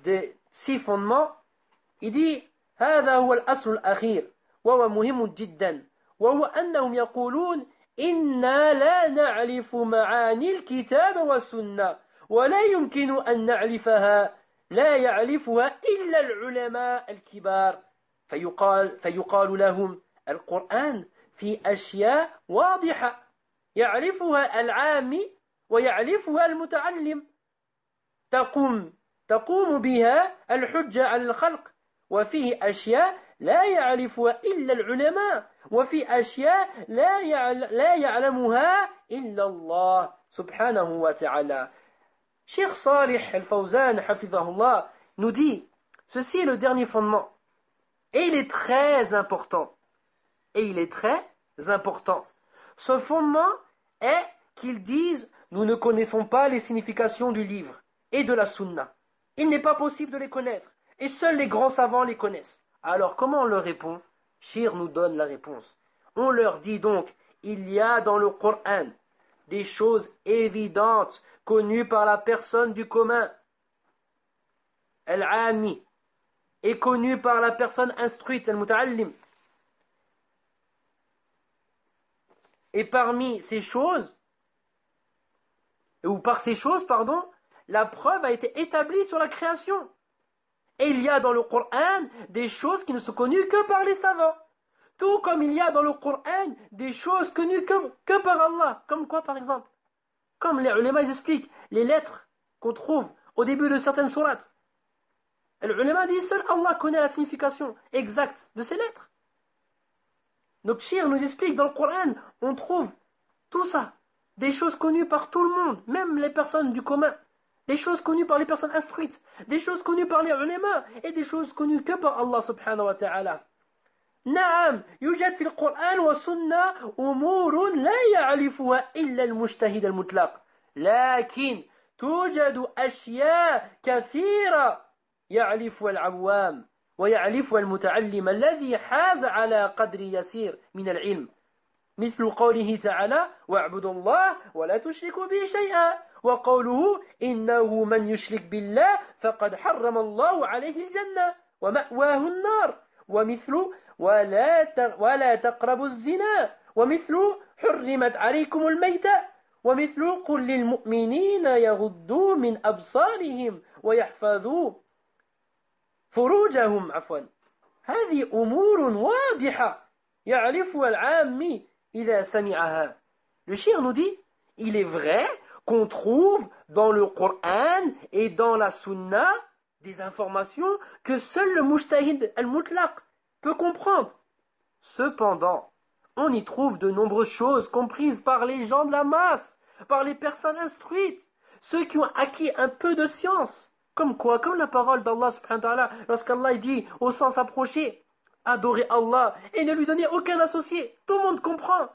A: des 6 fondements, il dit هذا هو الأصل الأخير وهو مهم جدا وهو أنهم يقولون إنا لا نعرف معاني الكتاب والسنة ولا يمكن أن نعرفها لا يعرفها إلا العلماء الكبار فيقال لهم القرآن في أشياء واضحة يعرفها العامي ويعرفها المتعلم تقوم بها الحجة على الخلق وفيه أشياء لا يعرفها إلا العلماء وفي أشياء لا يعلمها إلا الله سبحانه وتعالى. Cheikh Salih al-Fawzan Hafidhahullah nous dit ceci est le dernier fondement et il est très important. Ce fondement est qu'ils disent nous ne connaissons pas les significations du livre et de la sunna. Il n'est pas possible de les connaître et seuls les grands savants les connaissent. Alors comment on leur répond? Shir nous donne la réponse. On leur dit donc, il y a dans le Coran des choses évidentes connues par la personne du commun, al-ami, et connues par la personne instruite, al-muta'allim. Et parmi ces choses, la preuve a été établie sur la création. Et il y a dans le Coran des choses qui ne sont connues que par les savants. Tout comme il y a dans le Coran des choses connues que par Allah. Comme quoi par exemple? Comme les ulama ils expliquent, les lettres qu'on trouve au début de certaines sourates. Les ulama disent seul Allah connaît la signification exacte de ces lettres. Donc Shir nous explique dans le Coran, on trouve tout ça. Des choses connues par tout le monde, même les personnes du commun. Des choses connues par les personnes instruites, des choses connues par les ulama et des choses connues que par Allah subhanahu wa ta'ala. نعم يوجد في القرآن والسنة أمور لا يعرفها إلا المجتهد المطلق لكن توجد أشياء كثيرة يعرفها العوام ويعرفها المتعلم الذي حاز على قدر يسير من العلم مثل قوله تعالى واعبدوا الله ولا تشركوا به شيئا وقوله إنه من يشرك بالله فقد حرم الله عليه الجنة ومأواه النار ومثل ولا تقربوا الزنا ومثل حرمت عليكم الميتة ومثل قل للمؤمنين يغضوا من أبصارهم ويحفظوا فروجهم هذه أمور واضحة يعرفها العامي إذا سمعها. Le shir nous dit, il est vrai qu'on trouve dans le Coran et dans la Sunna des informations que seul le Mujtahid al-Mutlaq peut comprendre. Cependant, on y trouve de nombreuses choses comprises par les gens de la masse, par les personnes instruites, ceux qui ont acquis un peu de science. Comme quoi? Comme la parole d'Allah subhanahu wa ta'ala, lorsqu'Allah dit au sens approché, adorez Allah et ne lui donnez aucun associé. Tout le monde comprend.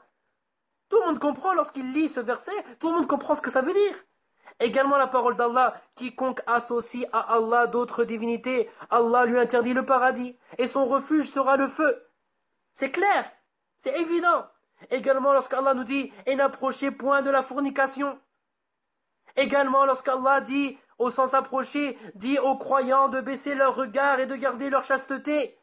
A: Tout le monde comprend lorsqu'il lit ce verset, tout le monde comprend ce que ça veut dire. Également la parole d'Allah, quiconque associe à Allah d'autres divinités, Allah lui interdit le paradis, et son refuge sera le feu. C'est clair, c'est évident. Également lorsqu'Allah nous dit « Et n'approchez point de la fornication ». Également lorsqu'Allah dit, au sens approché, dit aux croyants de baisser leur regard et de garder leur chasteté.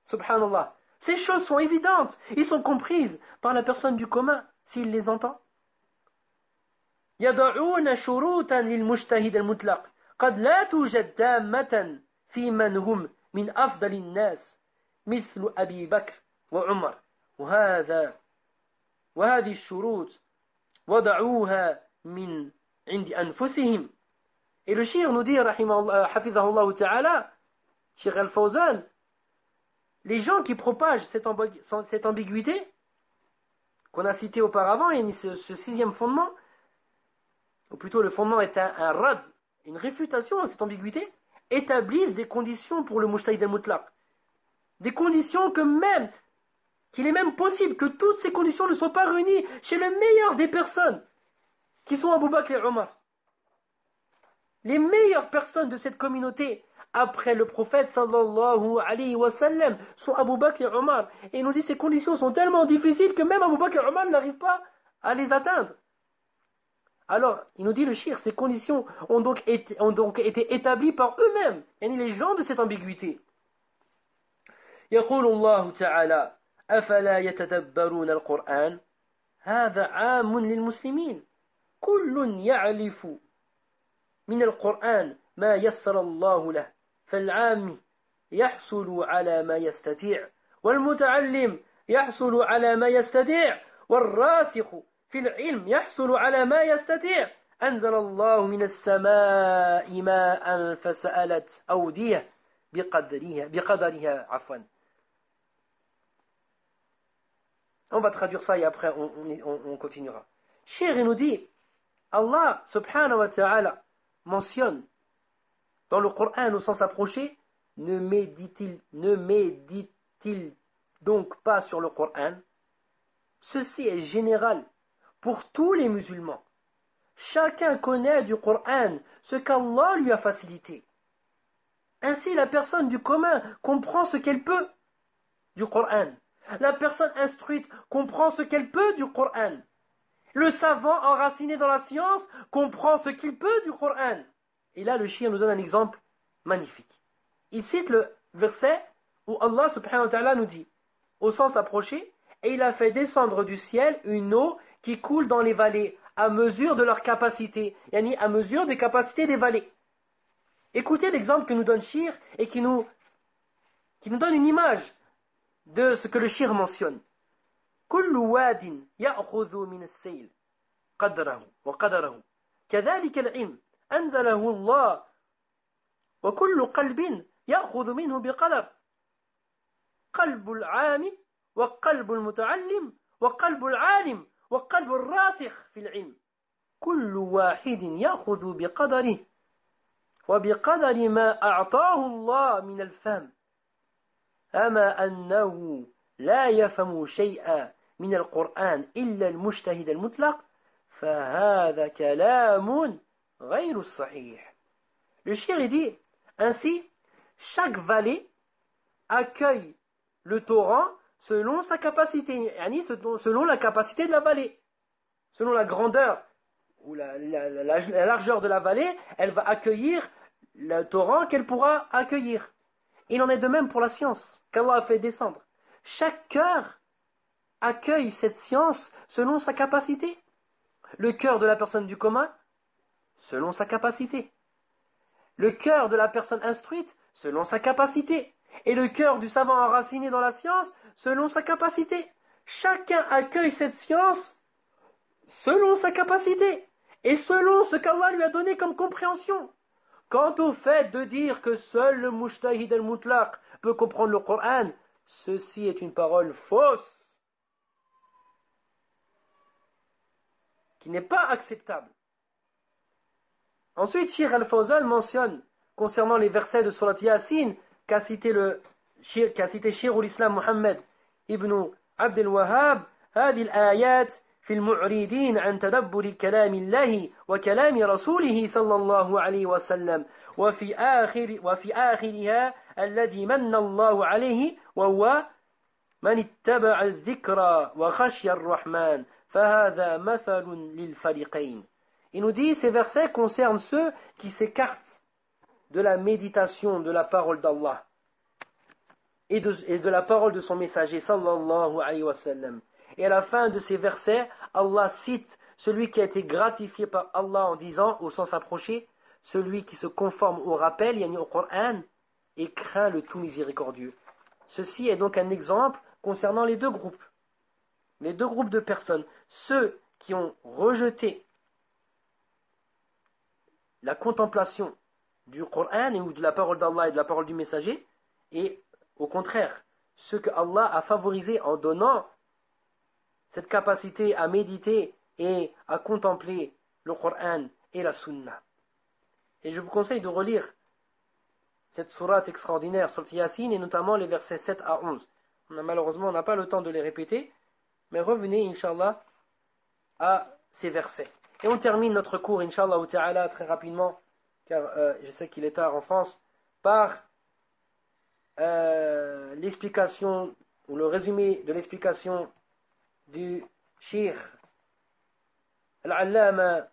A: Subhanallah. Ces choses sont évidentes, ils sont comprises par la personne du commun, s'il les entend. يضعون شروطا للمجتهد المطلق قد لا توجد تامة في من هم من أفضل الناس مثل أبي بكر وعمر وهذه الشروط وضعوها من عند أنفسهم. Et le shir nous dit, hafidhahullah ta'ala, Shir al-Fawzan, les gens qui propagent cette ambiguïté qu'on a citée auparavant, et ce sixième fondement, ou plutôt le fondement est un rad, une réfutation à cette ambiguïté, établissent des conditions pour le mujtahid al-mutlaq. Des conditions qu'il est même possible que toutes ces conditions ne soient pas réunies chez le meilleur des personnes, qui sont Abu Bakr et Omar. Les meilleures personnes de cette communauté, après le prophète sallallahu alayhi wa sallam, sont Abu Bakr et Omar. Et il nous dit que ces conditions sont tellement difficiles que même Abu Bakr et Omar n'arrivent pas à les atteindre. Alors, il nous dit le shir, ces conditions ont donc été établies par eux-mêmes, et les gens de cette ambiguïté. يقول الله تعالى أفلا يتدبرون القرآن هذا عام للمسلمين كل يعرف من القرآن ما يسر الله له فالعام يحصل على ما يستطيع والمتعلم يحصل على ما يستطيع والراسخ في العلم يحصل على ما يستطيع أنزل الله من السماء ماء فسألت أودية بقدرها عفوا. On va traduire ça et après on continuera. Cheikh nous dit, Allah subhanahu wa ta'ala mentionne dans le Coran au sens approché, ne médite-t-il donc pas sur le Coran? Ceci est général pour tous les musulmans. Chacun connaît du Coran ce qu'Allah lui a facilité. Ainsi, la personne du commun comprend ce qu'elle peut du Coran. La personne instruite comprend ce qu'elle peut du Coran. Le savant enraciné dans la science comprend ce qu'il peut du Coran. Et là, le shir nous donne un exemple magnifique. Il cite le verset où Allah subhanahu wa ta'ala nous dit, au sens approché, et il a fait descendre du ciel une eau qui coule dans les vallées à mesure de leur capacité, yani à mesure des capacités des vallées. Écoutez l'exemple que nous donne Shir et qui nous donne une image de ce que le shir mentionne. كل واد يأخذ من السيل قدره وقدره كذلك العلم أنزله الله وكل قلب يأخذ منه بقدر قلب العام وقلب المتعلم وقلب العالم وقلب الراسخ في العلم كل واحد يأخذ بقدره وبقدر ما أعطاه الله من الفهم أما أنه لا يفهم شيئا من القرآن إلا المجتهد المطلق فهذا كلام غير الصحيح. Le shir dit, ainsi, chaque vallée accueille le torrent selon sa capacité, selon la capacité de la vallée, selon la grandeur ou la largeur de la vallée, elle va accueillir le torrent qu'elle pourra accueillir. Il en est de même pour la science qu'Allah a fait descendre. Chaque cœur accueille cette science selon sa capacité. Le cœur de la personne du commun, selon sa capacité. Le cœur de la personne instruite, selon sa capacité. Et le cœur du savant enraciné dans la science, selon sa capacité. Chacun accueille cette science selon sa capacité et selon ce qu'Allah lui a donné comme compréhension. Quant au fait de dire que seul le mujtahid al-mutlaq peut comprendre le Coran, ceci est une parole fausse, qui n'est pas acceptable. Ensuite, Shir al-Fawzan mentionne, concernant les versets de Surat Yasin, qu'a cité Shir al-Islam Muhammad ibn Abd al-Wahhab, هذه الآيات في المعرضين عن تدبر كلام الله وكلام رسوله صلى الله عليه وسلم وفي آخرها الذي من الله عليه وهو من اتبع الذكر وخشي الرحمن فهذا مثل للفريقين. Il nous dit, ces versets concernent ceux qui s'écartent de la méditation de la parole d'Allah et de la parole de son messager sallallahu alayhi wa sallam. Et à la fin de ces versets, Allah cite celui qui a été gratifié par Allah en disant, au sens approché, celui qui se conforme au rappel, yani au Coran, et craint le tout miséricordieux. Ceci est donc un exemple concernant les deux groupes de personnes. Ceux qui ont rejeté la contemplation du Coran ou de la parole d'Allah et de la parole du messager, et au contraire, ceux que Allah a favorisés en donnant cette capacité à méditer et à contempler le Coran et la Sunna. Et je vous conseille de relire cette sourate extraordinaire, sourate Yasin, et notamment les versets 7 à 11. Malheureusement, on n'a pas le temps de les répéter, mais revenez, Inch'Allah, à ces versets. Et on termine notre cours, Inch'Allah Ta'ala, très rapidement, car je sais qu'il est tard en France, par l'explication, ou le résumé de l'explication du Cheikh Al-Allama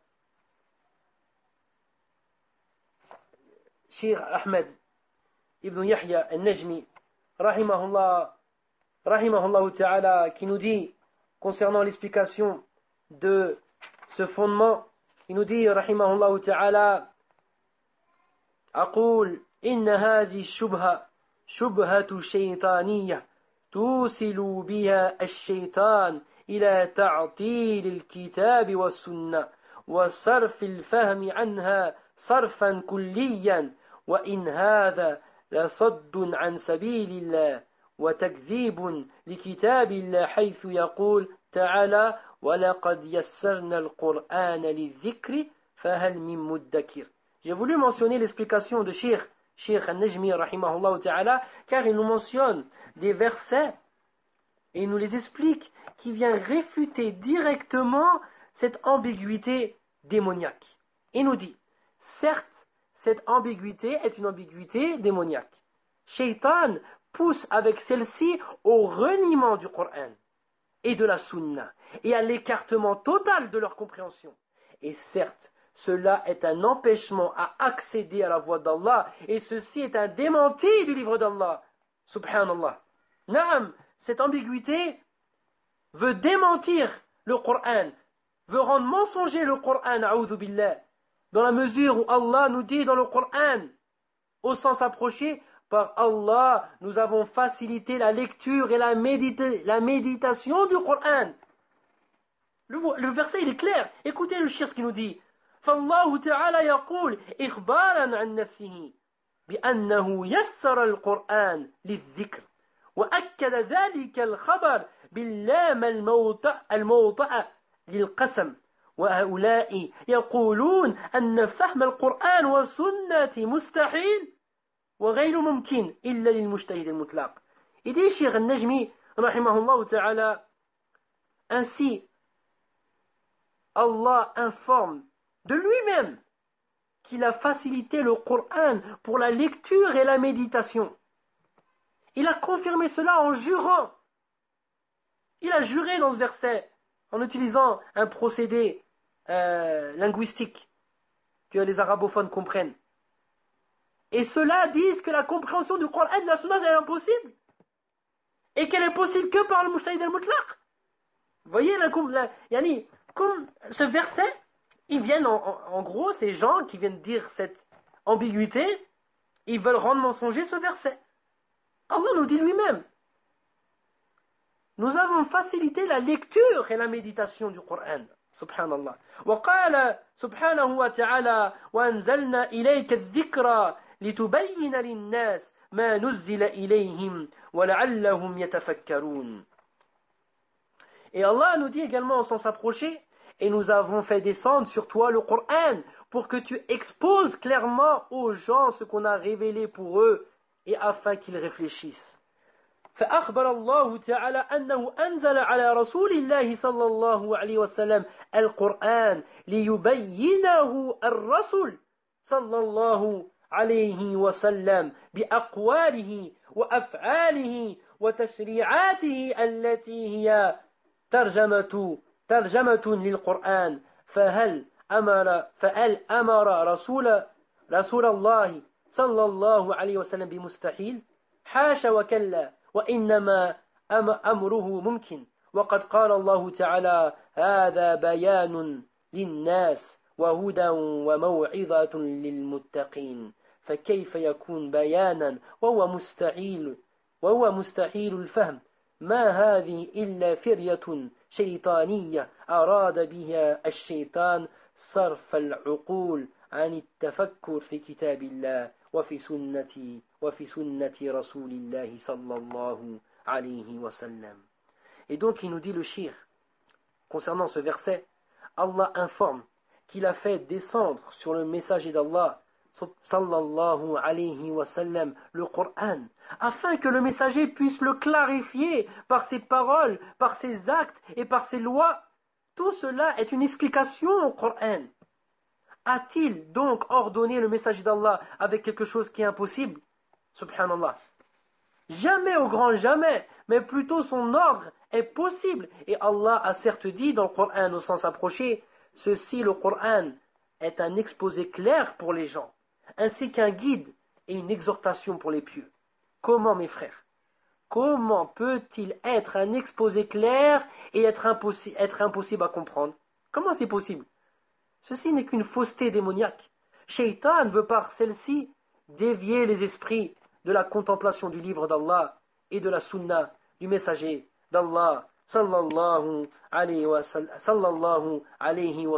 A: Cheikh Ahmed Ibn Yahya Al-Najmi rahimahullah ta'ala, qui nous dit concernant l'explication de ce fondement, il nous dit rahimahullah ta'ala, أقول إن هذه الشبهة شبهة شيطانية توصل بها الشيطان إلى تعطيل الكتاب والسنة وصرف الفهم عنها صرفا كليا وإن هذا لصد عن سبيل الله وتكذيب لكتاب الله حيث يقول تعالى ولقد يسرنا القرآن للذكر فهل من مدكر. J'ai voulu mentionner l'explication de Cheikh Al-Najmi rahimahullah ta'ala, car il nous mentionne des versets et il nous les explique, qui vient réfuter directement cette ambiguïté démoniaque. Il nous dit, certes, cette ambiguïté est une ambiguïté démoniaque. Shaitan pousse avec celle-ci au reniement du Coran et de la Sunna et à l'écartement total de leur compréhension. Et certes, cela est un empêchement à accéder à la voie d'Allah, et ceci est un démenti du livre d'Allah. Subhanallah. Naam, cette ambiguïté veut démentir le Coran, veut rendre mensonger le Coran, a'udhu billah, dans la mesure où Allah nous dit dans le Coran, au sens approché, par Allah, nous avons facilité la lecture et la méditation du Coran. Le verset, il est clair. Écoutez le shir ce qu'il nous dit. فالله تعالى يقول إخبارا عن نفسه بأنه يسر القرآن للذكر وأكد ذلك الخبر باللام الموطأ للقسم وهؤلاء يقولون أن فهم القرآن والسنة مستحيل وغير ممكن إلا للمجتهد المطلق. Il dit Cheikh Al-Najmi rahimahullah ta'ala, ainsi Allah informe de lui-même qu'il a facilité le Coran pour la lecture et la méditation. Il a confirmé cela en jurant. Il a juré dans ce verset en utilisant un procédé linguistique que les arabophones comprennent. Et ceux-là disent que la compréhension du Coran et de la Sunna est impossible et qu'elle est possible que par le Mujtahid al-Mutlaq. Vous voyez, comme ce verset, ils viennent en gros, ces gens qui viennent dire cette ambiguïté, ils veulent rendre mensonger ce verset. Allah nous dit lui-même, nous avons facilité la lecture et la méditation du Coran. Subhanallah. وقال سبحانه وتعالى وأنزلنا إليك الذكرى لتبين للناس ما نزل إليهم ولعلهم يتفكرون. Et Allah nous dit également en sens approché, et nous avons fait descendre sur toi le Coran pour que tu exposes clairement aux gens ce qu'on a révélé pour eux et afin qu'ils réfléchissent. فأخبر الله تعالى أنه أنزل على رسول الله صلى الله عليه وسلم القرآن ليبينه الرسول صلى الله عليه وسلم بأقواله وأفعاله وتشريعاته التي هي ترجمة للقرآن فهل أمر رسول الله صلى الله عليه وسلم بمستحيل حاشا وكلا وإنما أمره ممكن وقد قال الله تعالى هذا بيان للناس وهدى وموعظة للمتقين فكيف يكون بيانا وهو مستحيل الفهم ما هذه إلا فرية شيطانية أراد بها الشيطان صرف العقول عن التفكر في كتاب الله وفي سنة رسول الله صلى الله alayhi wa sallam. Et donc il nous dit le shir, concernant ce verset, Allah informe qu'il a fait descendre sur le messager d'Allah sallallahu alayhi wa sallam le Coran, afin que le messager puisse le clarifier par ses paroles, par ses actes et par ses lois. Tout cela est une explication au Coran. A-t-il donc ordonné le messager d'Allah avec quelque chose qui est impossible? Subhanallah. Jamais au grand jamais, mais plutôt son ordre est possible. Et Allah a certes dit dans le Coran au sens approché, ceci le Coran est un exposé clair pour les gens, ainsi qu'un guide et une exhortation pour les pieux. Comment mes frères? Comment peut-il être un exposé clair et être impossible à comprendre? Comment c'est possible? Ceci n'est qu'une fausseté démoniaque. Shaitan veut par celle-ci dévier les esprits de la contemplation du livre d'Allah et de la sunna du messager d'Allah sallallahu alayhi wa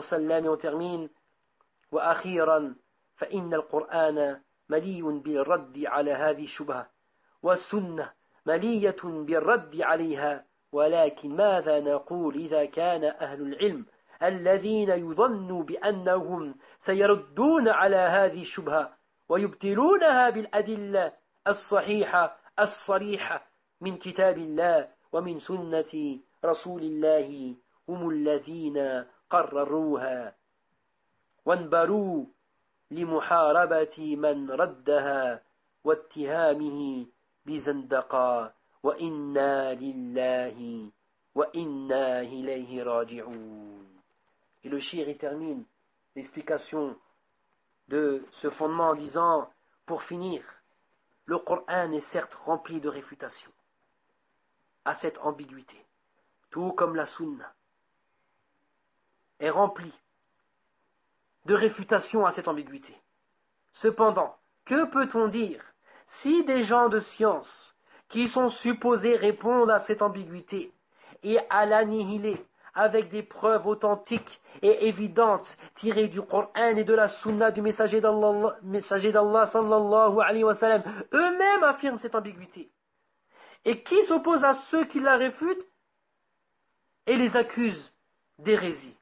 A: sallam. Et on termine وأخيرا فإن القرآن مليء بالرد على هذه الشبهة والسنة ملية بالرد عليها ولكن ماذا نقول إذا كان أهل العلم الذين يظنوا بأنهم سيردون على هذه الشبهة ويبتلونها بالأدلة الصحيحة الصريحة من كتاب الله ومن سنة رسول الله هم الذين قرروها وانبروا لمحاربة من ردها واتهامه بزندقة وإنا لله وإنا إليه راجعون. Et le shir il termine l'explication de ce fondement en disant, pour finir, le Coran est certes rempli de réfutations à cette ambiguïté, tout comme la sunna est remplie de réfutation à cette ambiguïté. Cependant, que peut-on dire si des gens de science qui sont supposés répondre à cette ambiguïté et à l'annihiler avec des preuves authentiques et évidentes tirées du Coran et de la sunna du messager d'Allah sallallahu alayhi wa sallam, eux-mêmes affirment cette ambiguïté, et qui s'opposent à ceux qui la réfutent et les accusent d'hérésie.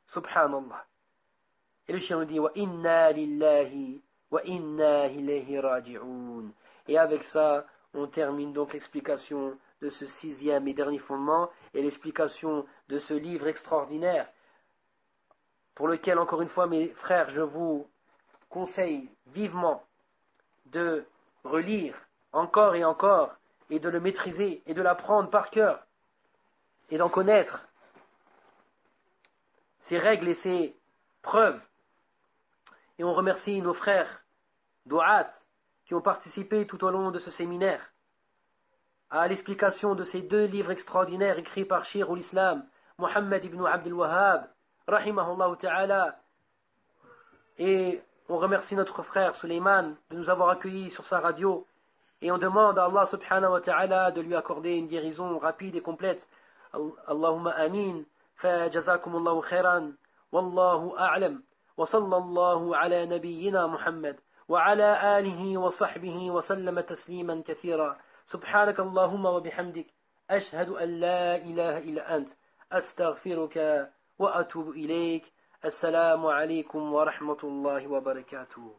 A: Subhanallah. Et le chien nous dit wa inna lillahi wa inna ilayhi raji'un. Et avec ça, on termine donc l'explication de ce 6e et dernier fondement et l'explication de ce livre extraordinaire pour lequel, encore une fois, mes frères, je vous conseille vivement de relire encore et de le maîtriser et de l'apprendre par cœur et d'en connaître ses règles et ses preuves. Et on remercie nos frères Douat qui ont participé tout au long de ce séminaire à l'explication de ces 2 livres extraordinaires écrits par Shir ul-Islam, Muhammad ibn Abdul Wahhab, rahimahullah ta'ala. Et on remercie notre frère Suleiman de nous avoir accueillis sur sa radio. Et on demande à Allah subhanahu wa ta'ala de lui accorder une guérison rapide et complète. Allahumma amin. Fajazakumullahu khairan. Wallahu a'lam. Wa sallallahu ala nabiyyina Muhammad. Wa ala alihi wa sahbihi wa sallama tasliman kathira. سبحانك اللهم وبحمدك أشهد أن لا إله إلا أنت أستغفرك وأتوب إليك السلام عليكم ورحمة الله وبركاته